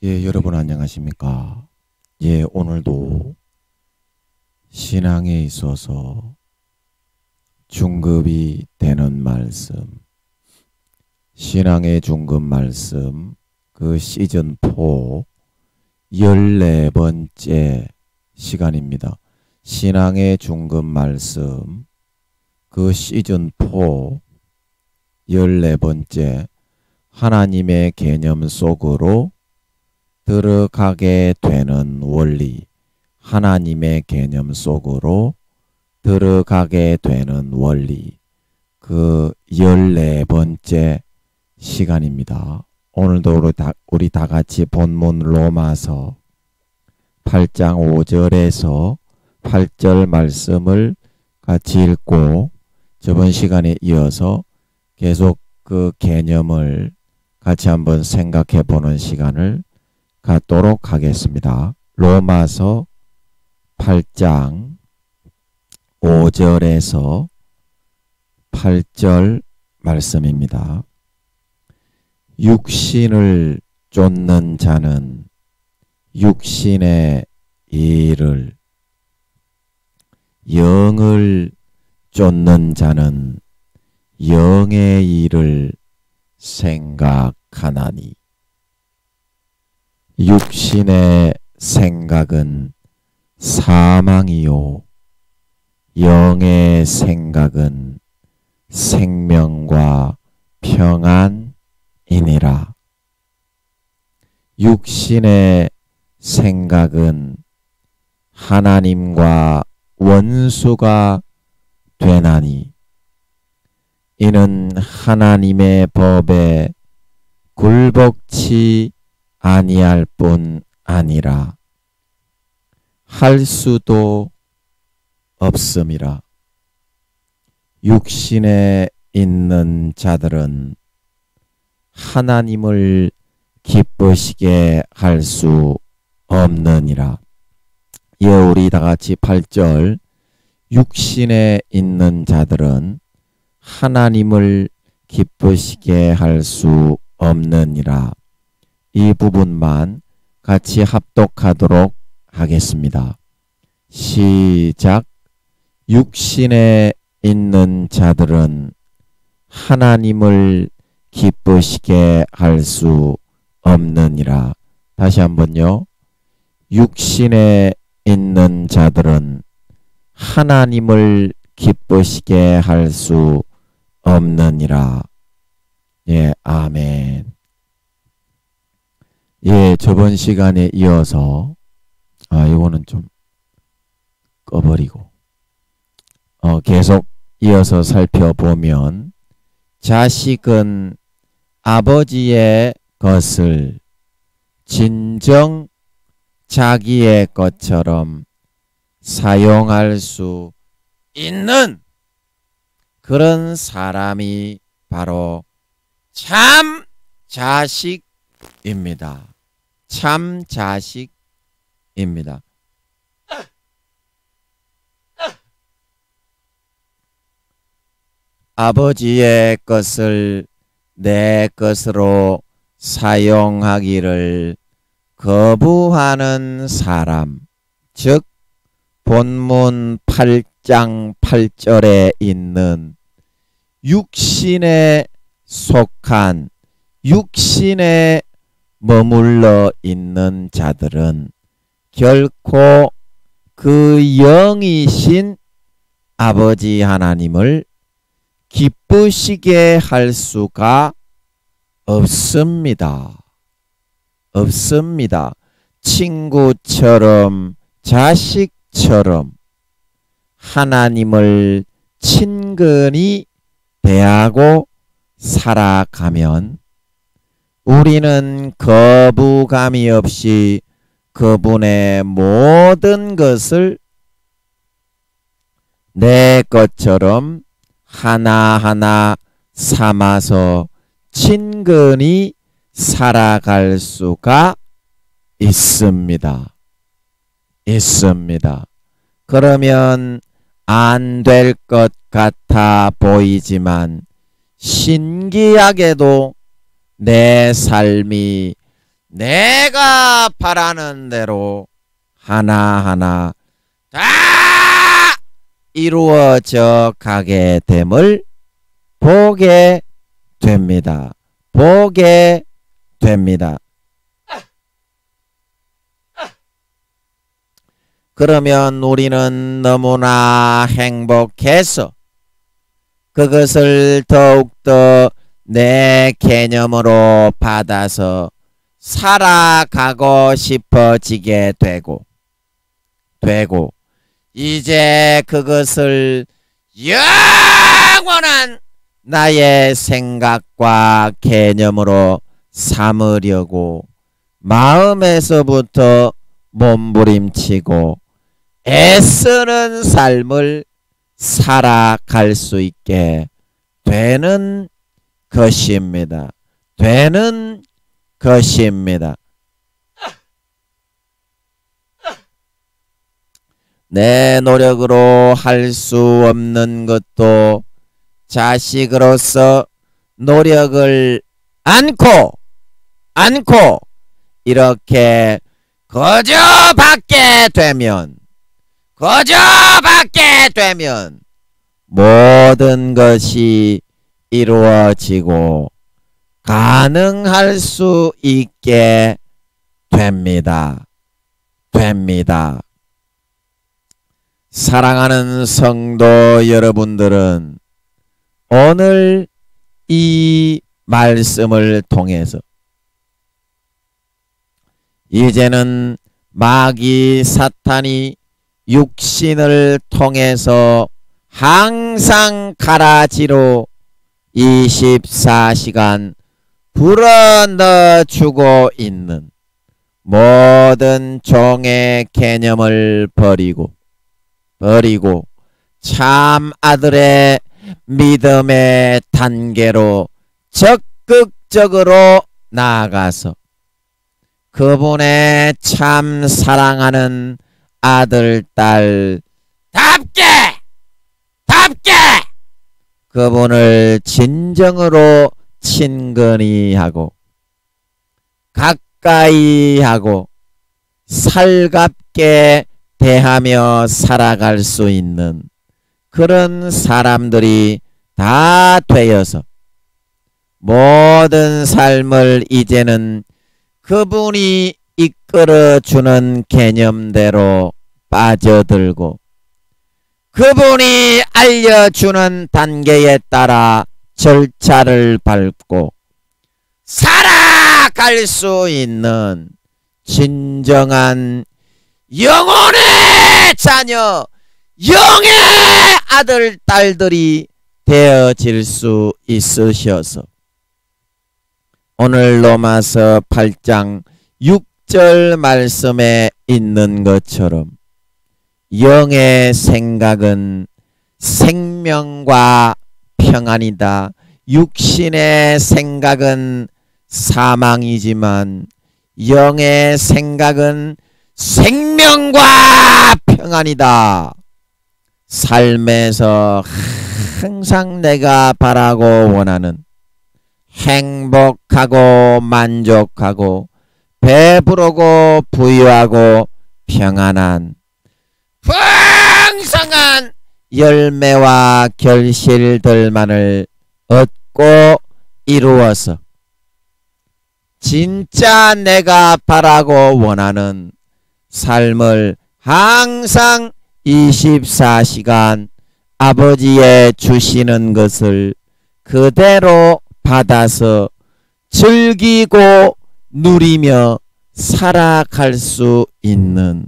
여러분 안녕하십니까? 오늘도 신앙에 있어서 중급이 되는 말씀, 신앙의 중급 말씀 그 시즌 4 14번째 시간입니다. 신앙의 중급 말씀 그 시즌 4 14번째 하나님의 개념 속으로 들어가게 되는 원리, 하나님의 개념 속으로 들어가게 되는 원리, 그 14번째 시간입니다. 오늘도 우리 다 같이 본문 로마서 8장 5절에서 8절 말씀을 같이 읽고 저번 시간에 이어서 계속 그 개념을 같이 한번 생각해 보는 시간을 갖도록 하겠습니다. 로마서 8장 5절에서 8절 말씀입니다. 육신을 쫓는 자는 육신의 일을, 영을 쫓는 자는 영의 일을 생각하나니. 육신의 생각은 사망이요 영의 생각은 생명과 평안이니라. 육신의 생각은 하나님과 원수가 되나니 이는 하나님의 법에 굴복치 아니할 뿐 아니라 할 수도 없음이라. 육신에 있는 자들은 하나님을 기쁘시게 할 수 없느니라. 우리 다 같이 8절, 육신에 있는 자들은 하나님을 기쁘시게 할 수 없느니라. 이 부분만 같이 합독하도록 하겠습니다. 시작. 육신에 있는 자들은 하나님을 기쁘시게 할 수 없느니라. 다시 한번요. 육신에 있는 자들은 하나님을 기쁘시게 할 수 없느니라. 아멘. 저번 시간에 이어서 이거는 좀 꺼버리고 계속 이어서 살펴보면 자식은 아버지의 것을 진정 자기의 것처럼 사용할 수 있는 그런 사람이 바로 참 자식입니다. 참 자식입니다. 아버지의 것을 내 것으로 사용하기를 거부하는 사람, 즉 본문 8장 8절에 있는 육신에 속한, 육신에 머물러 있는 자들은 결코 그 영이신 아버지 하나님을 기쁘시게 할 수가 없습니다. 없습니다. 친구처럼 자식처럼 하나님을 친근히 대하고 살아가면 우리는 거부감이 없이 그분의 모든 것을 내 것처럼 하나하나 삼아서 친근히 살아갈 수가 있습니다. 있습니다. 그러면 안 될 것 같아 보이지만 신기하게도 내 삶이 내가 바라는 대로 하나하나 다 이루어져 가게 됨을 보게 됩니다. 보게 됩니다. 그러면 우리는 너무나 행복해서 그것을 더욱더 내 개념으로 받아서 살아가고 싶어지게 되고 이제 그것을 영원한 나의 생각과 개념으로 삼으려고 마음에서부터 몸부림치고 애쓰는 삶을 살아갈 수 있게 되는 것입니다. 되는 것입니다. 내 노력으로 할 수 없는 것도 자식으로서 노력을 않고 이렇게 거저받게 되면 모든 것이 이루어지고 가능할 수 있게 됩니다. 사랑하는 성도 여러분들은 오늘 이 말씀을 통해서 이제는 마귀 사탄이 육신을 통해서 항상 가라지로 24시간 불어넣어주고 있는 모든 종의 개념을 버리고 참 아들의 믿음의 단계로 적극적으로 나아가서 그분의 참 사랑하는 아들, 딸답게 그분을 진정으로 친근히 하고 가까이 하고 살갑게 대하며 살아갈 수 있는 그런 사람들이 다 되어서 모든 삶을 이제는 그분이 이끌어주는 개념대로 빠져들고 그분이 알려주는 단계에 따라 절차를 밟고 살아갈 수 있는 진정한 영혼의 자녀, 영의 아들, 딸들이 되어질 수 있으셔서 오늘 로마서 8장 6절 말씀에 있는 것처럼 영의 생각은 생명과 평안이다. 육신의 생각은 사망이지만 영의 생각은 생명과 평안이다. 삶에서 항상 내가 바라고 원하는 행복하고 만족하고 배부르고 부유하고 평안한 풍성한 열매와 결실들만을 얻고 이루어서 진짜 내가 바라고 원하는 삶을 항상 24시간 아버지의 주시는 것을 그대로 받아서 즐기고 누리며 살아갈 수 있는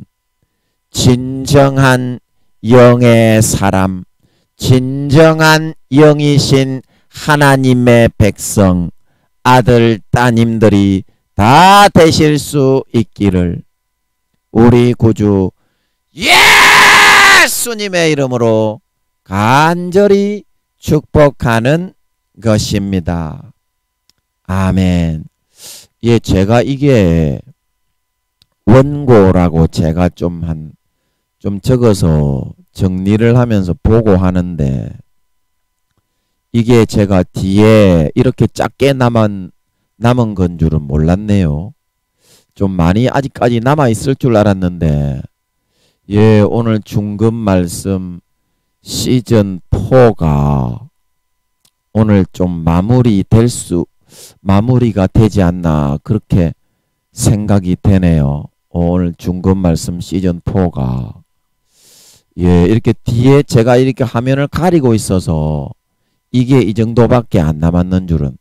진정한 영의 사람, 진정한 영이신 하나님의 백성, 아들, 따님들이 다 되실 수 있기를 우리 구주 예수님의 이름으로 간절히 축복하는 것입니다. 아멘. 예, 제가 이게 원고라고 제가 좀 적어서 정리를 하면서 보고 하는데 이게 제가 뒤에 이렇게 작게 남은 건 줄은 몰랐네요. 좀 많이 아직까지 남아있을 줄 알았는데, 예, 오늘 중급 말씀 시즌 4가 오늘 좀 마무리가 되지 않나, 그렇게 생각이 되네요. 오늘 중급 말씀 시즌 4가. 예, 이렇게 뒤에 제가 이렇게 화면을 가리고 있어서 이게 이 정도밖에 안 남았는 줄은,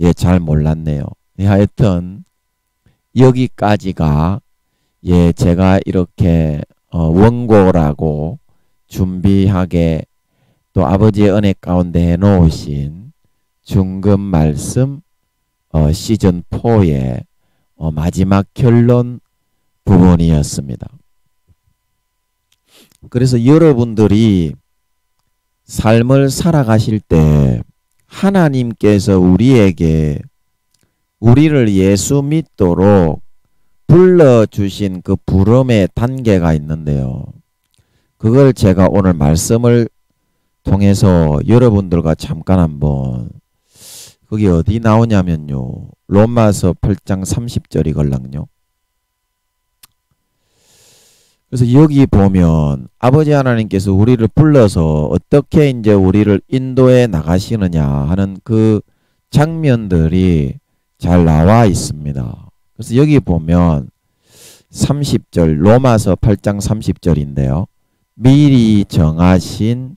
예, 잘 몰랐네요. 예, 하여튼, 여기까지가, 예, 제가 이렇게, 원고라고 준비하게 또 아버지의 은혜 가운데 해 놓으신 중급 말씀, 시즌 4의 마지막 결론 부분이었습니다. 그래서 여러분들이 삶을 살아가실 때 하나님께서 우리에게 우리를 예수 믿도록 불러주신 그 부름의 단계가 있는데요. 그걸 제가 오늘 말씀을 통해서 여러분들과 잠깐 한번, 거기 어디 나오냐면요, 로마서 8장 30절이 걸랑요. 그래서 여기 보면 아버지 하나님께서 우리를 불러서 어떻게 이제 우리를 인도해 나가시느냐 하는 그 장면들이 잘 나와 있습니다. 그래서 여기 보면 30절, 로마서 8장 30절인데요. 미리 정하신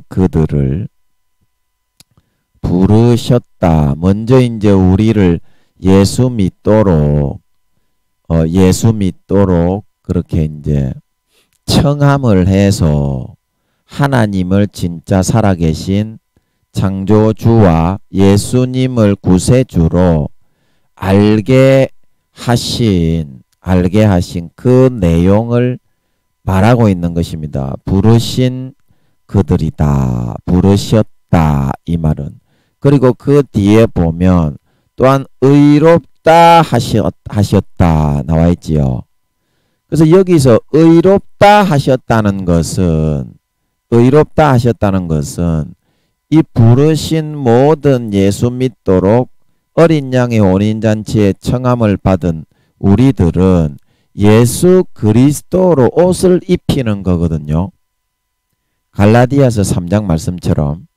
그들을 부르셨다. 먼저 이제 우리를 예수 믿도록 그렇게 이제 청함을 해서 하나님을 진짜 살아계신 창조주와 예수님을 구세주로 알게 하신 그 내용을 말하고 있는 것입니다. 부르신 그들이다. 부르셨다. 이 말은. 그리고 그 뒤에 보면 또한 의롭다 하셨다 나와 있지요. 그래서 여기서 의롭다 하셨다는 것은 이 부르신 모든 예수 믿도록 어린 양의 혼인잔치에 청함을 받은 우리들은 예수 그리스도로 옷을 입히는 거거든요. 갈라디아서 3장 말씀처럼.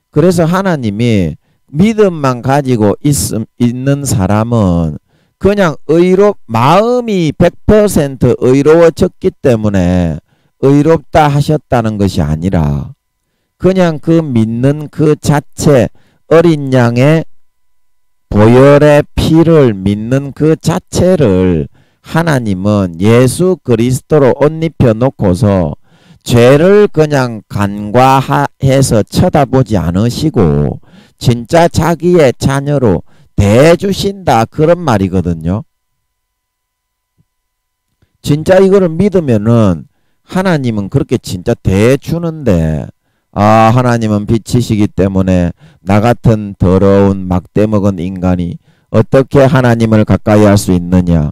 그래서 하나님이 믿음만 가지고 있는 사람은 그냥 마음이 100% 의로워졌기 때문에 의롭다 하셨다는 것이 아니라 그냥 그 믿는 그 자체, 어린 양의 보혈의 피를 믿는 그 자체를 하나님은 예수 그리스도로 옷 입혀 놓고서 죄를 그냥 간과해서 쳐다보지 않으시고 진짜 자기의 자녀로 대주신다, 그런 말이거든요. 진짜 이거를 믿으면은 하나님은 그렇게 진짜 대주는데, 하나님은 빛이시기 때문에 나 같은 더러운 막대 먹은 인간이 어떻게 하나님을 가까이 할 수 있느냐.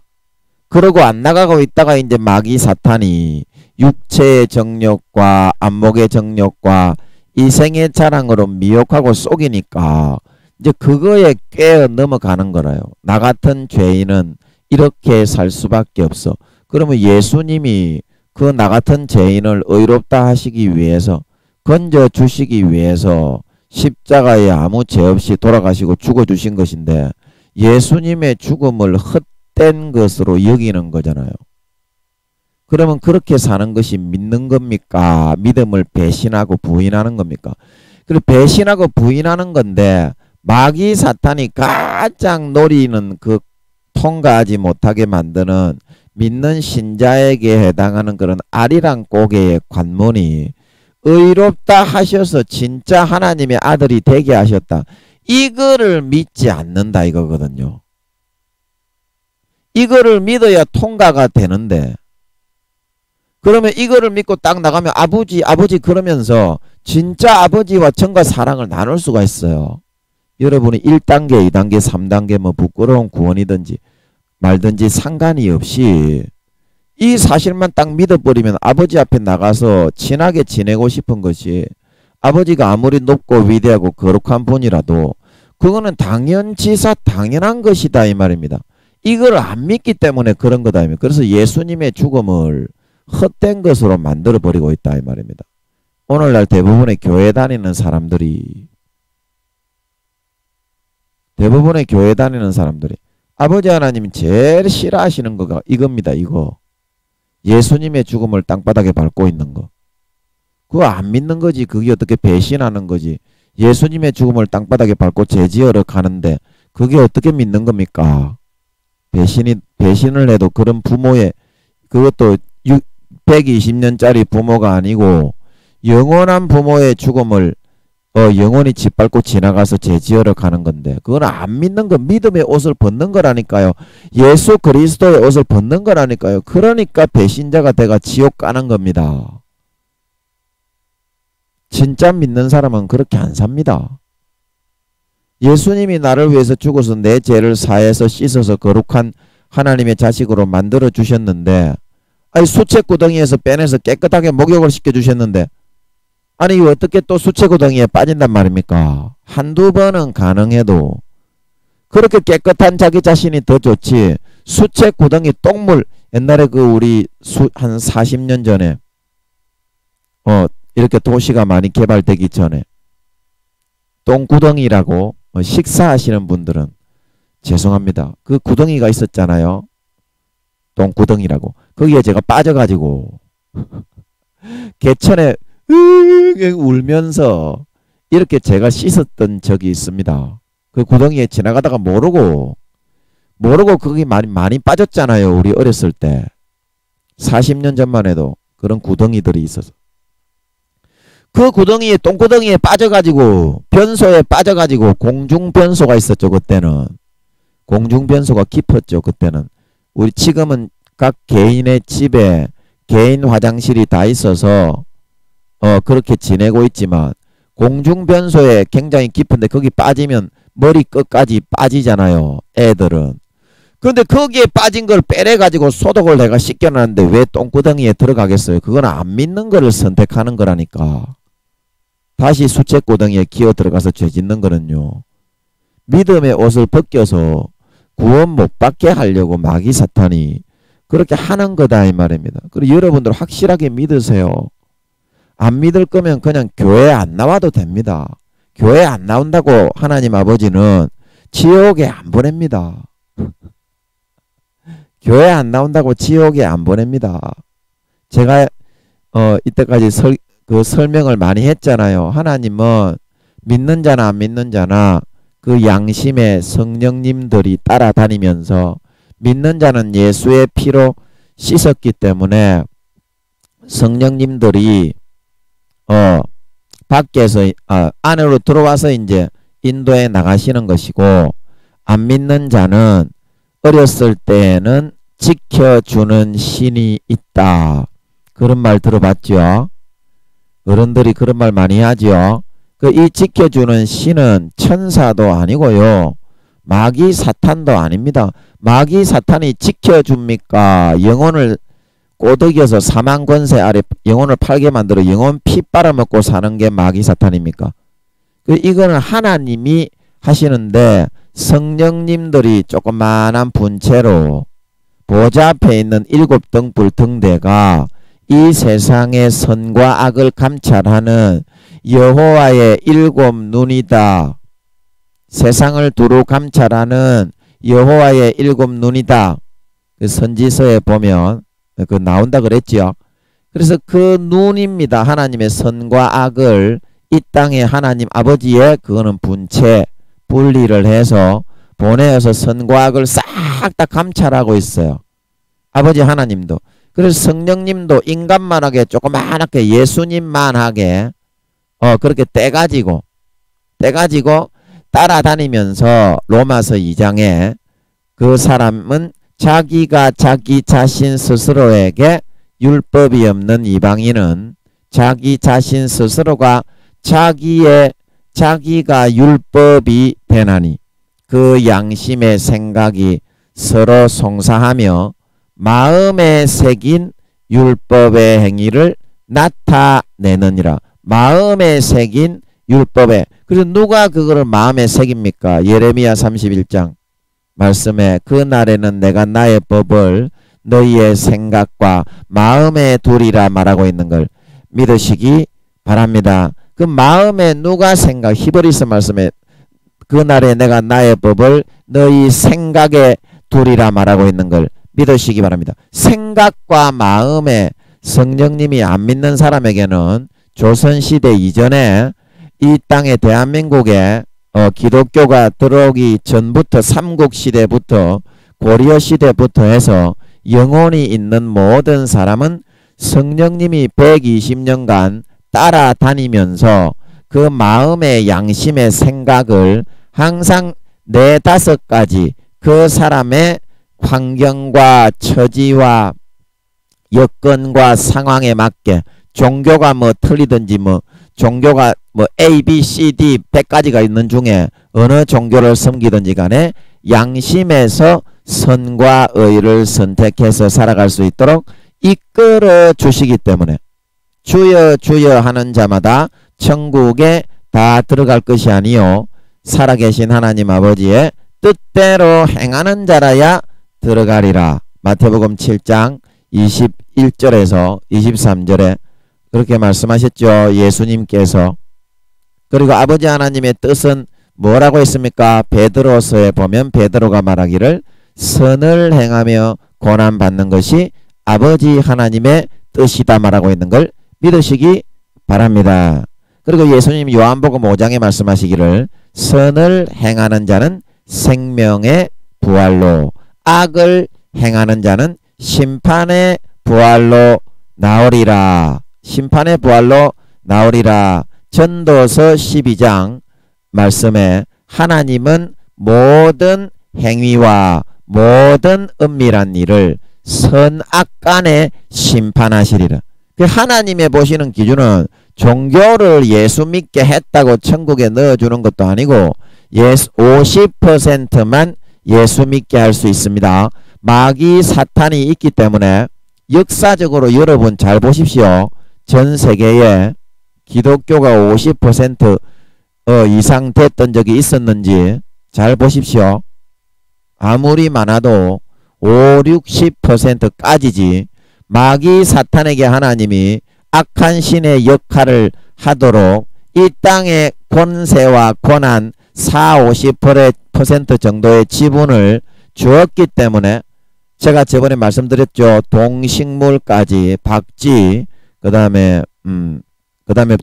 그러고 안 나가고 있다가 이제 마귀 사탄이 육체의 정욕과 안목의 정욕과 이생의 자랑으로 미혹하고 속이니까 이제 그거에 깨어 넘어가는 거라요. 나 같은 죄인은 이렇게 살 수밖에 없어. 그러면 예수님이 그 나 같은 죄인을 의롭다 하시기 위해서, 건져 주시기 위해서 십자가에 아무 죄 없이 돌아가시고 죽어주신 것인데 예수님의 죽음을 헛된 것으로 여기는 거잖아요. 그러면 그렇게 사는 것이 믿는 겁니까? 믿음을 배신하고 부인하는 겁니까? 그리고 배신하고 부인하는 건데 마귀 사탄이 가장 노리는 그 통과하지 못하게 만드는 믿는 신자에게 해당하는 그런 아리랑 고개의 관문이 의롭다 하셔서 진짜 하나님의 아들이 되게 하셨다. 이거를 믿지 않는다 이거거든요. 이거를 믿어야 통과가 되는데, 그러면 이거를 믿고 딱 나가면 아버지 그러면서 진짜 아버지와 정과 사랑을 나눌 수가 있어요. 여러분이 1단계, 2단계, 3단계 뭐 부끄러운 구원이든지 말든지 상관이 없이 이 사실만 딱 믿어버리면 아버지 앞에 나가서 친하게 지내고 싶은 것이, 아버지가 아무리 높고 위대하고 거룩한 분이라도 그거는 당연한 것이다 이 말입니다. 이걸 안 믿기 때문에 그런 거다. 그래서 예수님의 죽음을 헛된 것으로 만들어 버리고 있다 이 말입니다. 오늘날 대부분의 교회 다니는 사람들이 아버지 하나님이 제일 싫어하시는 거가 이겁니다. 이거 예수님의 죽음을 땅바닥에 밟고 있는 거. 그거 안 믿는 거지. 그게 어떻게 배신하는 거지. 예수님의 죽음을 땅바닥에 밟고 죄지으러 가는데 그게 어떻게 믿는 겁니까? 배신을 해도 그런 부모의, 그것도 120년짜리 부모가 아니고 영원한 부모의 죽음을 영원히 짓밟고 지나가서 죄지으러 가는 건데 그건 안 믿는 거, 믿음의 옷을 벗는 거라니까요. 예수 그리스도의 옷을 벗는 거라니까요. 그러니까 배신자가 돼가 지옥 가는 겁니다. 진짜 믿는 사람은 그렇게 안 삽니다. 예수님이 나를 위해서 죽어서 내 죄를 사해서 씻어서 거룩한 하나님의 자식으로 만들어 주셨는데, 아니 수채구덩이에서 빼내서 깨끗하게 목욕을 시켜주셨는데, 아니 이거 어떻게 또 수채구덩이에 빠진단 말입니까? 한두 번은 가능해도 그렇게 깨끗한 자기 자신이 더 좋지. 수채구덩이 똥물, 옛날에 그 우리 한 40년 전에 이렇게 도시가 많이 개발되기 전에 똥구덩이라고 식사하시는 분들은 죄송합니다. 그 구덩이가 있었잖아요. 똥구덩이라고. 거기에 제가 빠져가지고 개천에 울면서 이렇게 제가 씻었던 적이 있습니다. 그 구덩이에 지나가다가 모르고 거기 많이 빠졌잖아요. 우리 어렸을 때. 40년 전만 해도 그런 구덩이들이 있어서. 그 구덩이에, 똥구덩이에 빠져가지고 변소에 빠져가지고 공중변소가 있었죠. 그때는 공중변소가 깊었죠. 그때는. 우리 지금은 각 개인의 집에 개인 화장실이 다 있어서 그렇게 지내고 있지만 공중변소에 굉장히 깊은데 거기 빠지면 머리 끝까지 빠지잖아요. 애들은. 근데 거기에 빠진 걸 빼내가지고 소독을 내가 씻겨놨는데 왜 똥구덩이에 들어가겠어요? 그건 안 믿는 거를 선택하는 거라니까. 다시 수채구덩이에 기어 들어가서 죄 짓는 거는요. 믿음의 옷을 벗겨서 구원 못 받게 하려고 마귀 사탄이 그렇게 하는 거다 이 말입니다. 그리고 여러분들 확실하게 믿으세요. 안 믿을 거면 그냥 교회 안 나와도 됩니다. 교회 안 나온다고 하나님 아버지는 지옥에 안 보냅니다. 교회 안 나온다고 지옥에 안 보냅니다. 제가 이때까지 설명을 많이 했잖아요. 하나님은 믿는 자나 안 믿는 자나 그 양심의 성령님들이 따라다니면서 믿는 자는 예수의 피로 씻었기 때문에 성령님들이 밖에서 안으로 들어와서 이제 인도해 나가시는 것이고, 안 믿는 자는 어렸을 때에는 지켜주는 신이 있다. 그런 말 들어봤죠? 어른들이 그런 말 많이 하죠. 이 지켜주는 신은 천사도 아니고요. 마귀 사탄도 아닙니다. 마귀 사탄이 지켜줍니까? 영혼을 꼬드겨서 사망 권세 아래 영혼을 팔게 만들어 영혼 피 빨아먹고 사는 게 마귀 사탄입니까? 이거는 하나님이 하시는데 성령님들이 조그만한 분체로 보좌 앞에 있는 7등불 등대가 이 세상의 선과 악을 감찰하는 여호와의 7 눈이다. 세상을 두루 감찰하는 여호와의 7 눈이다. 그 선지서에 보면 그 나온다 그랬죠. 그래서 그 눈입니다. 하나님의 선과 악을 이 땅에 하나님 아버지의 그거는 분체 분리를 해서 보내어서 선과 악을 싹 다 감찰하고 있어요. 아버지 하나님도. 그래서 성령님도 인간만하게 조그만하게 예수님만하게 그렇게 떼가지고 따라다니면서 로마서 2장에 그 사람은 자기가 자기 자신 스스로에게 율법이 없는 이방인은 자기 자신 스스로가 자기가 율법이 되나니 그 양심의 생각이 서로 송사하며 마음에 새긴 율법의 행위를 나타내느니라. 마음에 새긴 율법에. 그래서 누가 그거를 마음에 새깁니까? 예레미야 31장. 말씀에 그 날에는 내가 나의 법을 너희의 생각과 마음에 두리라 말하고 있는 걸 믿으시기 바랍니다. 그 마음에 누가 생각, 히브리서 말씀에 그 날에 내가 나의 법을 너희 생각에 두리라 말하고 있는 걸 믿으시기 바랍니다. 생각과 마음에 성령님이 안 믿는 사람에게는 조선시대 이전에 이 땅에 대한민국에 기독교가 들어오기 전부터 삼국시대부터 고려시대부터 해서 영혼이 있는 모든 사람은 성령님이 120년간 따라다니면서 그 마음의 양심의 생각을 항상 4-5가지 그 사람의 환경과 처지와 여건과 상황에 맞게 종교가 뭐 틀리든지 종교가 A, B, C, D 100가지가 있는 중에 어느 종교를 섬기든지 간에 양심에서 선과 의를 선택해서 살아갈 수 있도록 이끌어 주시기 때문에 주여 주여 하는 자마다 천국에 다 들어갈 것이 아니요 살아계신 하나님 아버지의 뜻대로 행하는 자라야 들어가리라. 마태복음 7장 21절에서 23절에 그렇게 말씀하셨죠. 예수님께서. 그리고 아버지 하나님의 뜻은 뭐라고 했습니까? 베드로서에 보면 베드로가 말하기를 선을 행하며 고난받는 것이 아버지 하나님의 뜻이다 말하고 있는 걸 믿으시기 바랍니다. 그리고 예수님 요한복음 5장에 말씀하시기를 선을 행하는 자는 생명의 부활로 악을 행하는 자는 심판의 부활로 나오리라. 심판의 부활로 나오리라. 전도서 12장 말씀에 하나님은 모든 행위와 모든 은밀한 일을 선악간에 심판하시리라. 그 하나님의 보시는 기준은 종교를 예수 믿게 했다고 천국에 넣어주는 것도 아니고 50%만 예수 믿게 할 수 있습니다. 마귀 사탄이 있기 때문에 역사적으로 여러분 잘 보십시오. 전 세계에 기독교가 50% 이상 됐던 적이 있었는지 잘 보십시오. 아무리 많아도 50-60%까지지 마귀 사탄에게 하나님이 악한 신의 역할을 하도록 이 땅의 권세와 권한 40-50% 정도의 지분을 주었기 때문에 제가 저번에 말씀드렸죠. 동식물까지 박쥐 그 다음에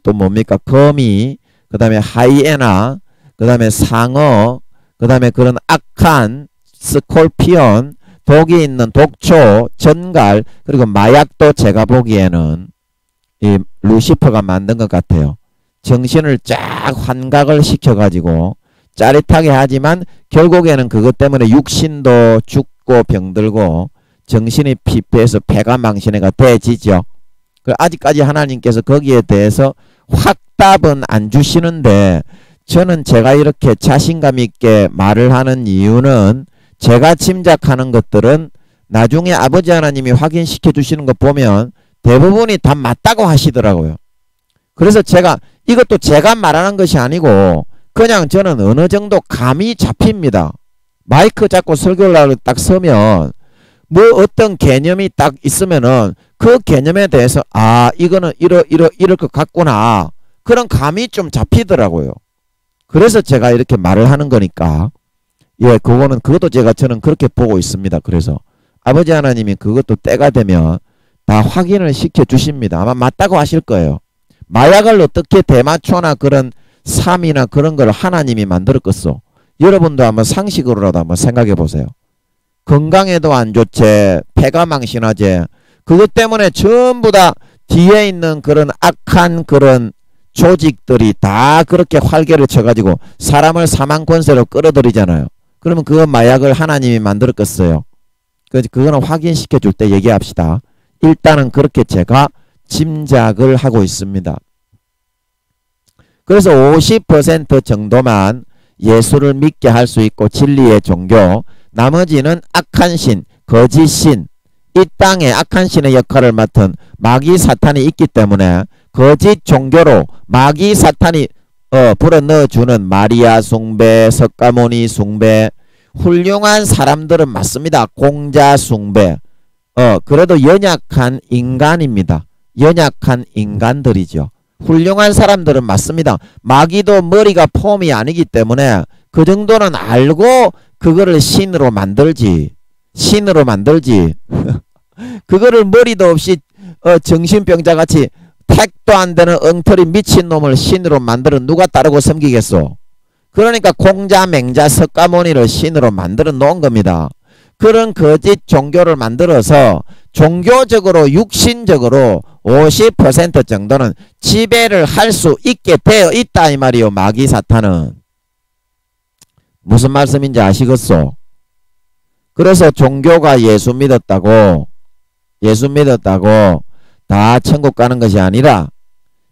또 뭡니까 거미 그 다음에 하이에나 그 다음에 상어 그 다음에 그런 악한 스콜피온 독이 있는 독초 전갈 그리고 마약도 제가 보기에는 이 루시퍼가 만든 것 같아요. 정신을 쫙 환각을 시켜가지고 짜릿하게 하지만 결국에는 그것 때문에 육신도 죽고 병들고 정신이 피폐해서 폐가 망신해가 돼지죠. 아직까지 하나님께서 거기에 대해서 확답은 안 주시는데 저는 제가 이렇게 자신감 있게 말을 하는 이유는 제가 짐작하는 것들은 나중에 아버지 하나님이 확인시켜 주시는 거 보면 대부분이 다 맞다고 하시더라고요. 그래서 제가 이것도 제가 말하는 것이 아니고 그냥 저는 어느 정도 감이 잡힙니다. 마이크 잡고 설교를 하러 딱 서면 뭐 어떤 개념이 딱 있으면은 그 개념에 대해서 이거는 이럴 것 같구나 그런 감이 좀 잡히더라고요. 그래서 제가 이렇게 말을 하는 거니까 그것도 저는 그렇게 보고 있습니다. 그래서 아버지 하나님이 그것도 때가 되면 다 확인을 시켜 주십니다. 아마 맞다고 하실 거예요. 마약을 어떻게 대마초나 그런 삶이나 그런 걸 하나님이 만들었겠어. 여러분도 한번 상식으로라도 한번 생각해 보세요. 건강에도 안 좋지, 폐가 망신하지. 그것 때문에 전부 다 뒤에 있는 그런 악한 그런 조직들이 다 그렇게 활개를 쳐가지고 사람을 사망 권세로 끌어들이잖아요. 그러면 그 마약을 하나님이 만들었겠어요. 그거는 확인시켜 줄 때 얘기합시다. 일단은 그렇게 제가 짐작을 하고 있습니다. 그래서 50% 정도만 예수를 믿게 할 수 있고 진리의 종교, 나머지는 악한 신, 거짓 신, 이 땅에 악한 신의 역할을 맡은 마귀 사탄이 있기 때문에 거짓 종교로 마귀 사탄이 불어넣어주는 마리아 숭배, 석가모니 숭배, 훌륭한 사람들은 맞습니다. 공자 숭배. 그래도 연약한 인간입니다. 연약한 인간들이죠. 훌륭한 사람들은 맞습니다. 마귀도 머리가 폼이 아니기 때문에 그 정도는 알고 그거를 신으로 만들지. 신으로 만들지. 그거를 머리도 없이 정신병자같이 택도 안 되는 엉터리 미친놈을 신으로 만들어 누가 따르고 섬기겠소. 그러니까 공자, 맹자, 석가모니를 신으로 만들어 놓은 겁니다. 그런 거짓 종교를 만들어서 종교적으로 육신적으로 50% 정도는 지배를 할 수 있게 되어 있다 이 말이요. 마귀 사탄은. 무슨 말씀인지 아시겠소? 그래서 종교가 예수 믿었다고 다 천국 가는 것이 아니라,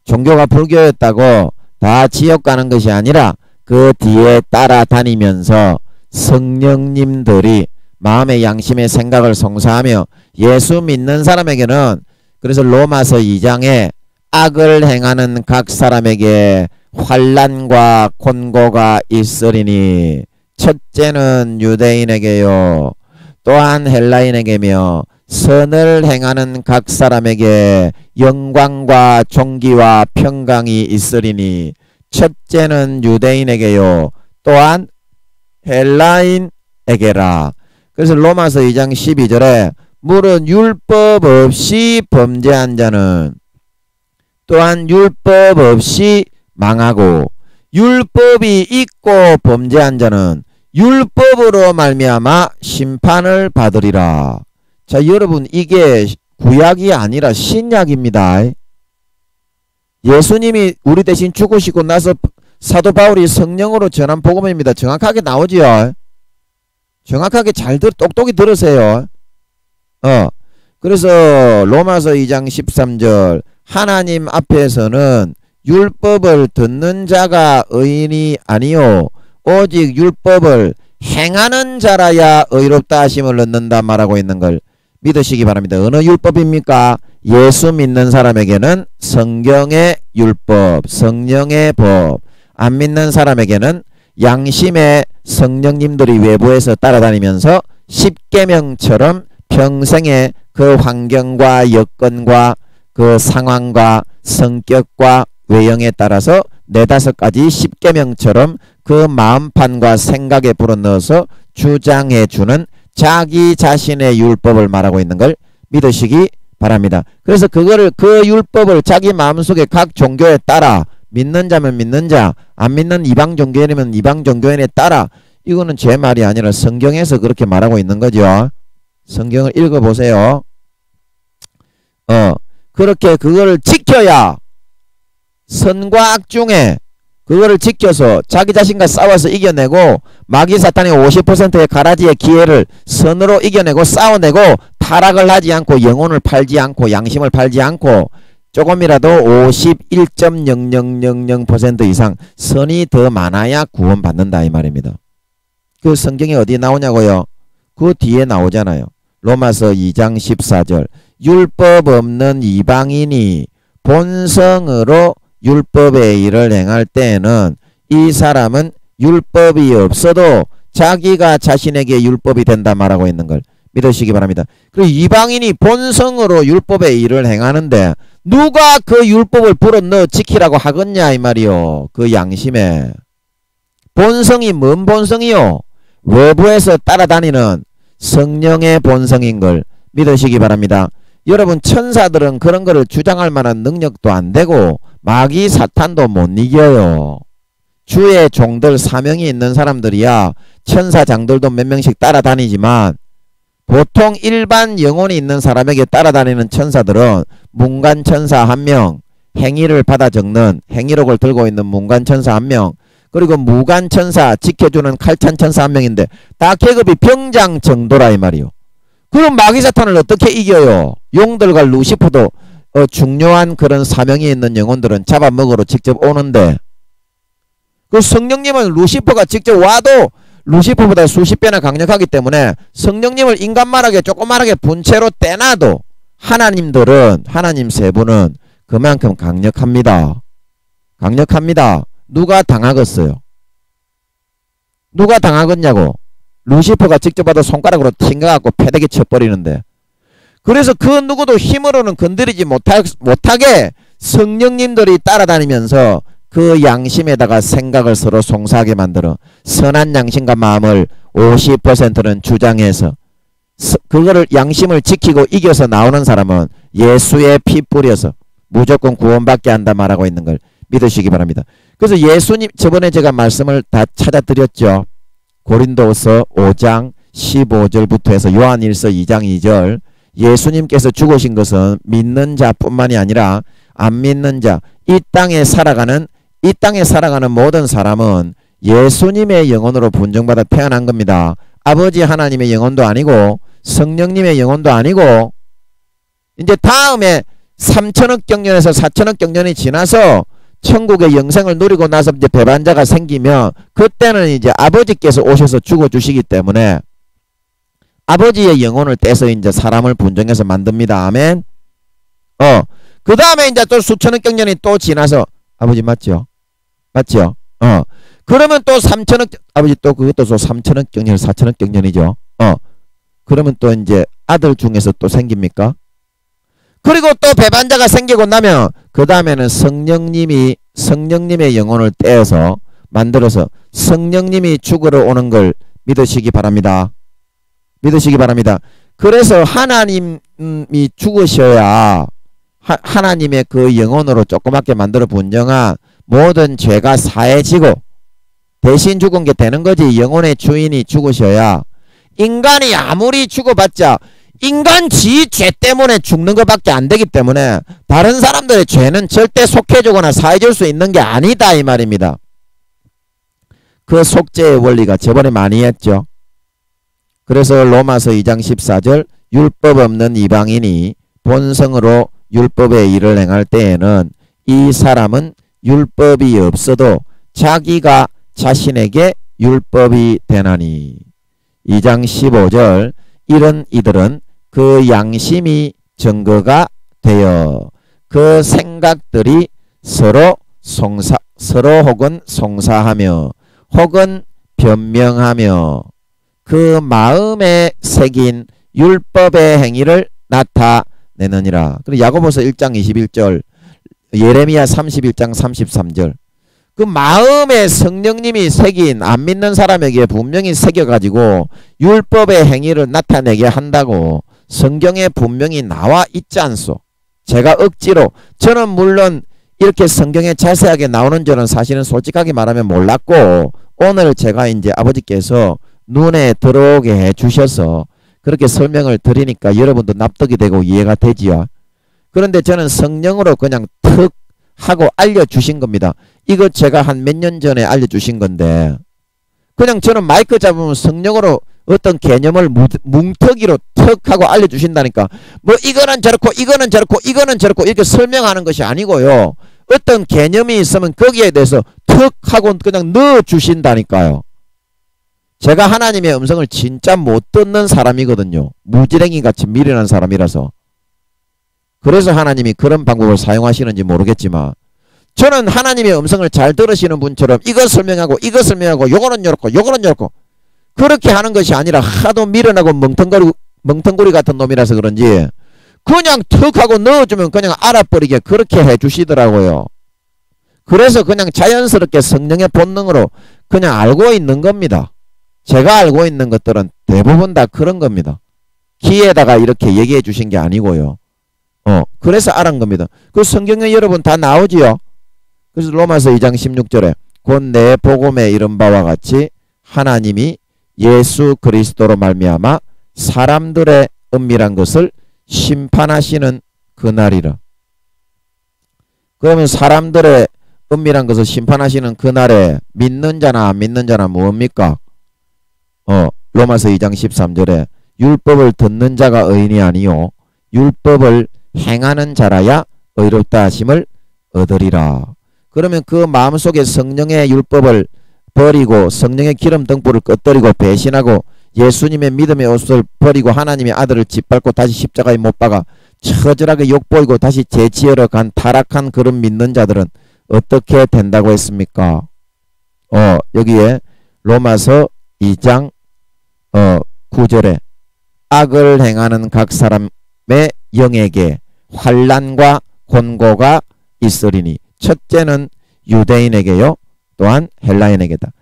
종교가 불교였다고 다 지옥 가는 것이 아니라 그 뒤에 따라다니면서 성령님들이 마음의 양심의 생각을 송사하며 예수 믿는 사람에게는, 그래서 로마서 2장에 악을 행하는 각 사람에게 환난과 곤고가 있으리니 첫째는 유대인에게요 또한 헬라인에게며 선을 행하는 각 사람에게 영광과 존귀와 평강이 있으리니 첫째는 유대인에게요 또한 헬라인에게라. 그래서 로마서 2장 12절에 물은 율법 없이 범죄한 자는 또한 율법 없이 망하고 율법이 있고 범죄한 자는 율법으로 말미암아 심판을 받으리라. 자, 여러분, 이게 구약이 아니라 신약입니다. 예수님이 우리 대신 죽으시고 나서 사도 바울이 성령으로 전한 복음입니다. 정확하게 나오지요. 정확하게 똑똑히 들으세요. 그래서 로마서 2장 13절 하나님 앞에서는 율법을 듣는 자가 의인이 아니요 오직 율법을 행하는 자라야 의롭다 하심을 얻는다 말하고 있는 걸 믿으시기 바랍니다. 어느 율법입니까? 예수 믿는 사람에게는 성경의 율법, 성령의 법, 안 믿는 사람에게는 양심의 성령님들이 외부에서 따라다니면서 십계명처럼 평생에 그 환경과 여건과 그 상황과 성격과 외형에 따라서 4-5가지 십계명처럼 그 마음판과 생각에 불어넣어서 주장해주는 자기 자신의 율법을 말하고 있는 걸 믿으시기 바랍니다. 그래서 그 율법을 자기 마음속에 각 종교에 따라 믿는 자면 믿는 자, 안 믿는 이방 종교인이면 이방 종교인에 따라, 이거는 제 말이 아니라 성경에서 그렇게 말하고 있는 거죠. 성경을 읽어보세요. 그렇게 그거를 지켜야 선과 악 중에 그거를 지켜서 자기 자신과 싸워서 이겨내고 마귀 사탄의 50%의 가라지의 기회를 선으로 이겨내고 싸워내고 타락을 하지 않고 영혼을 팔지 않고 양심을 팔지 않고 조금이라도 51.0000% 이상 선이 더 많아야 구원받는다 이 말입니다. 그 성경이 어디 나오냐고요? 그 뒤에 나오잖아요. 로마서 2장 14절 율법 없는 이방인이 본성으로 율법의 일을 행할 때에는 이 사람은 율법이 없어도 자기가 자신에게 율법이 된다 말하고 있는 걸 믿으시기 바랍니다. 그리고 이방인이 본성으로 율법의 일을 행하는데 누가 그 율법을 불어넣어 지키라고 하겠냐 이 말이요. 그 양심에. 본성이 뭔 본성이요? 외부에서 따라다니는 성령의 본성인 걸 믿으시기 바랍니다. 여러분, 천사들은 그런 거를 주장할 만한 능력도 안 되고 마귀 사탄도 못 이겨요. 주의 종들 사명이 있는 사람들이야 천사장들도 몇 명씩 따라다니지만 보통 일반 영혼이 있는 사람에게 따라다니는 천사들은 문관천사 1명, 행위를 받아 적는 행위록을 들고 있는 문관천사 1명, 그리고 무관천사 지켜주는 칼찬천사 1명인데 다 계급이 병장 정도라 이 말이요. 그럼 마귀사탄을 어떻게 이겨요? 용들과 루시퍼도 중요한 그런 사명이 있는 영혼들은 잡아먹으러 직접 오는데 그 성령님은 루시퍼가 직접 와도 루시퍼보다 수십 배나 강력하기 때문에 성령님을 인간만하게 조그만하게 분체로 떼놔도 하나님들은, 하나님 세 분은 그만큼 강력합니다. 강력합니다. 누가 당하겠어요? 누가 당하겠냐고? 루시퍼가 직접 봐도 손가락으로 튕겨갖고 패대기 쳐버리는데, 그래서 그 누구도 힘으로는 건드리지 못하게 성령님들이 따라다니면서 그 양심에다가 생각을 서로 송사하게 만들어 선한 양심과 마음을 50%는 주장해서 그거를 양심을 지키고 이겨서 나오는 사람은 예수의 피 뿌려서 무조건 구원받게 한다 말하고 있는 걸 믿으시기 바랍니다. 그래서 예수님, 저번에 제가 말씀을 다 찾아드렸죠. 고린도서 5장 15절부터 해서 요한일서 2장 2절, 예수님께서 죽으신 것은 믿는 자뿐만이 아니라 안 믿는 자, 이 땅에 살아가는 모든 사람은 예수님의 영혼으로 분정받아 태어난 겁니다. 아버지 하나님의 영혼도 아니고 성령님의 영혼도 아니고, 이제 다음에 3천억 경년에서 4천억 경년이 지나서 천국의 영생을 누리고 나서 이제 배반자가 생기면 그때는 이제 아버지께서 오셔서 죽어주시기 때문에 아버지의 영혼을 떼서 이제 사람을 분정해서 만듭니다. 아멘. 그 다음에 이제 또 수천억 경년이 또 지나서, 아버지 맞죠? 맞죠? 그러면 또 3천억, 아버지 또 그것도 또 3천억 경년, 4천억 경년이죠. 그러면 또 이제 아들 중에서 또 생깁니까? 그리고 또 배반자가 생기고 나면 그 다음에는 성령님의 영혼을 떼어서 만들어서 성령님이 죽으러 오는 걸 믿으시기 바랍니다. 믿으시기 바랍니다. 그래서 하나님이 죽으셔야 하나님의 그 영혼으로 조그맣게 만들어 분정한 모든 죄가 사해지고 대신 죽은 게 되는 거지. 영혼의 주인이 죽으셔야. 인간이 아무리 죽어봤자 인간 지 죄 때문에 죽는 것밖에 안 되기 때문에 다른 사람들의 죄는 절대 속해주거나 사해줄 수 있는 게 아니다 이 말입니다. 그 속죄의 원리가 저번에 많이 했죠. 그래서 로마서 2장 14절, 율법 없는 이방인이 본성으로 율법의 일을 행할 때에는 이 사람은 율법이 없어도 자기가 자신에게 율법이 되나니. 2장 15절, 이런 이들은 그 양심이 증거가 되어 그 생각들이 서로 혹은 송사하며 혹은 변명하며 그 마음에 새긴 율법의 행위를 나타내느니라. 그리고 야고보서 1장 21절, 예레미야 31장 33절, 그 마음에 성령님이 새긴 안 믿는 사람에게 분명히 새겨가지고 율법의 행위를 나타내게 한다고 성경에 분명히 나와 있지 않소. 제가 억지로, 저는 물론 이렇게 성경에 자세하게 나오는 줄은 사실은 솔직하게 말하면 몰랐고, 오늘 제가 이제 아버지께서 눈에 들어오게 해 주셔서 그렇게 설명을 드리니까 여러분도 납득이 되고 이해가 되지요. 그런데 저는 성령으로 그냥 턱 하고 알려주신 겁니다. 이거 제가 한 몇 년 전에 알려주신 건데, 그냥 저는 마이크 잡으면 성령으로 어떤 개념을 뭉터기로 턱 하고 알려주신다니까. 뭐 이거는 저렇고 이거는 저렇고 이거는 저렇고 이렇게 설명하는 것이 아니고요. 어떤 개념이 있으면 거기에 대해서 턱 하고 그냥 넣어주신다니까요. 제가 하나님의 음성을 진짜 못 듣는 사람이거든요. 무지랭이같이 미련한 사람이라서. 그래서 하나님이 그런 방법을 사용하시는지 모르겠지만, 저는 하나님의 음성을 잘 들으시는 분처럼 이거 설명하고 이거 설명하고 요거는 요렇고 요거는 요렇고 그렇게 하는 것이 아니라 하도 미련하고 멍텅구리 같은 놈이라서 그런지 그냥 턱 하고 넣어주면 그냥 알아버리게 그렇게 해주시더라고요. 그래서 그냥 자연스럽게 성령의 본능으로 그냥 알고 있는 겁니다. 제가 알고 있는 것들은 대부분 다 그런 겁니다. 귀에다가 이렇게 얘기해 주신 게 아니고요. 그래서 알은 겁니다. 그 성경에 여러분 다 나오지요. 그래서 로마서 2장 16절에 곧 내 복음에 이른 바와 같이 하나님이 예수 그리스도로 말미암아 사람들의 은밀한 것을 심판하시는 그날이라. 그러면 사람들의 은밀한 것을 심판하시는 그날에 믿는 자나 안 믿는 자나 뭡니까? 로마서 2장 13절에 율법을 듣는 자가 의인이 아니요 율법을 행하는 자라야 의롭다 하심을 얻으리라. 그러면 그 마음속에 성령의 율법을 버리고 성령의 기름 등불을 꺼뜨리고 배신하고 예수님의 믿음의 옷을 버리고 하나님의 아들을 짓밟고 다시 십자가에 못 박아 처절하게 욕보이고 다시 재치하러 간 타락한 그런 믿는 자들은 어떻게 된다고 했습니까? 여기에 로마서 2장 9절에 악을 행하는 각 사람의 영에게 환난과 곤고가 있으리니 첫째는 유대인에게요 또한 헬라인에게다.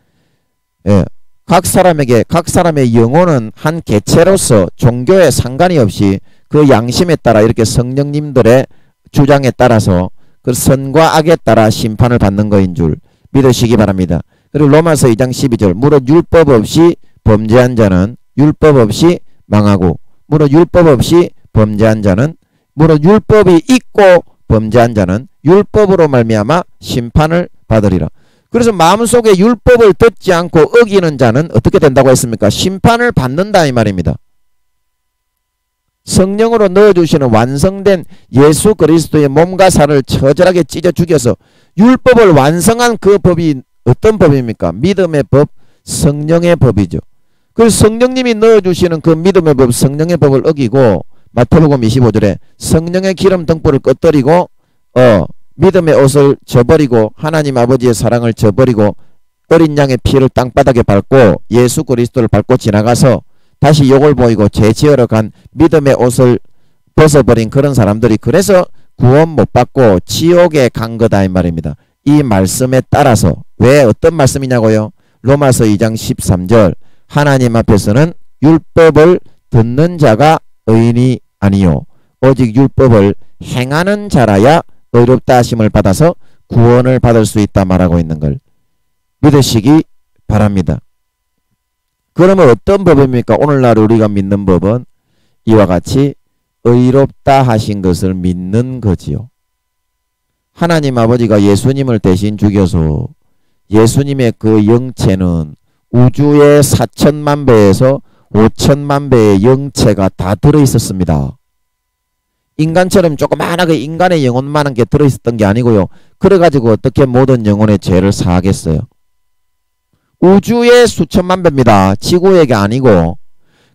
예, 각 사람에게 각 사람의 영혼은 한 개체로서 종교에 상관이 없이 그 양심에 따라 이렇게 성령님들의 주장에 따라서 그 선과 악에 따라 심판을 받는 거인 줄 믿으시기 바랍니다. 그리고 로마서 2장 12절 무릇 율법 없이 범죄한 자는 율법 없이 망하고 무릇 율법 없이 범죄한 자는 무릇 율법이 있고 범죄한 자는 율법으로 말미암아 심판을 받으리라. 그래서 마음속에 율법을 듣지 않고 어기는 자는 어떻게 된다고 했습니까? 심판을 받는다 이 말입니다. 성령으로 넣어주시는 완성된 예수 그리스도의 몸과 살을 처절하게 찢어 죽여서 율법을 완성한 그 법이 어떤 법입니까? 믿음의 법, 성령의 법이죠. 그래서 성령님이 넣어주시는 그 믿음의 법, 성령의 법을 어기고 마태복음 25절에 성령의 기름 등불을 꺼뜨리고 믿음의 옷을 저버리고 하나님 아버지의 사랑을 저버리고 어린 양의 피를 땅바닥에 밟고 예수 그리스도를 밟고 지나가서 다시 욕을 보이고 죄 지으러 간 믿음의 옷을 벗어버린 그런 사람들이 그래서 구원 못 받고 지옥에 간 거다 이 말입니다. 이 말씀에 따라서 왜 어떤 말씀이냐고요? 로마서 2장 13절 하나님 앞에서는 율법을 듣는 자가 의인이 아니요 오직 율법을 행하는 자라야 의롭다 하심을 받아서 구원을 받을 수 있다 말하고 있는 걸 믿으시기 바랍니다. 그러면 어떤 법입니까? 오늘날 우리가 믿는 법은 이와 같이 의롭다 하신 것을 믿는 거지요. 하나님 아버지가 예수님을 대신 죽여서 예수님의 그 영체는 우주의 4천만 배에서 5천만 배의 영체가 다 들어있었습니다. 인간처럼 조그마하게 인간의 영혼만한 게 들어있었던 게 아니고요. 그래가지고 어떻게 모든 영혼의 죄를 사하겠어요? 우주의 수천만 배입니다. 지구에게 아니고.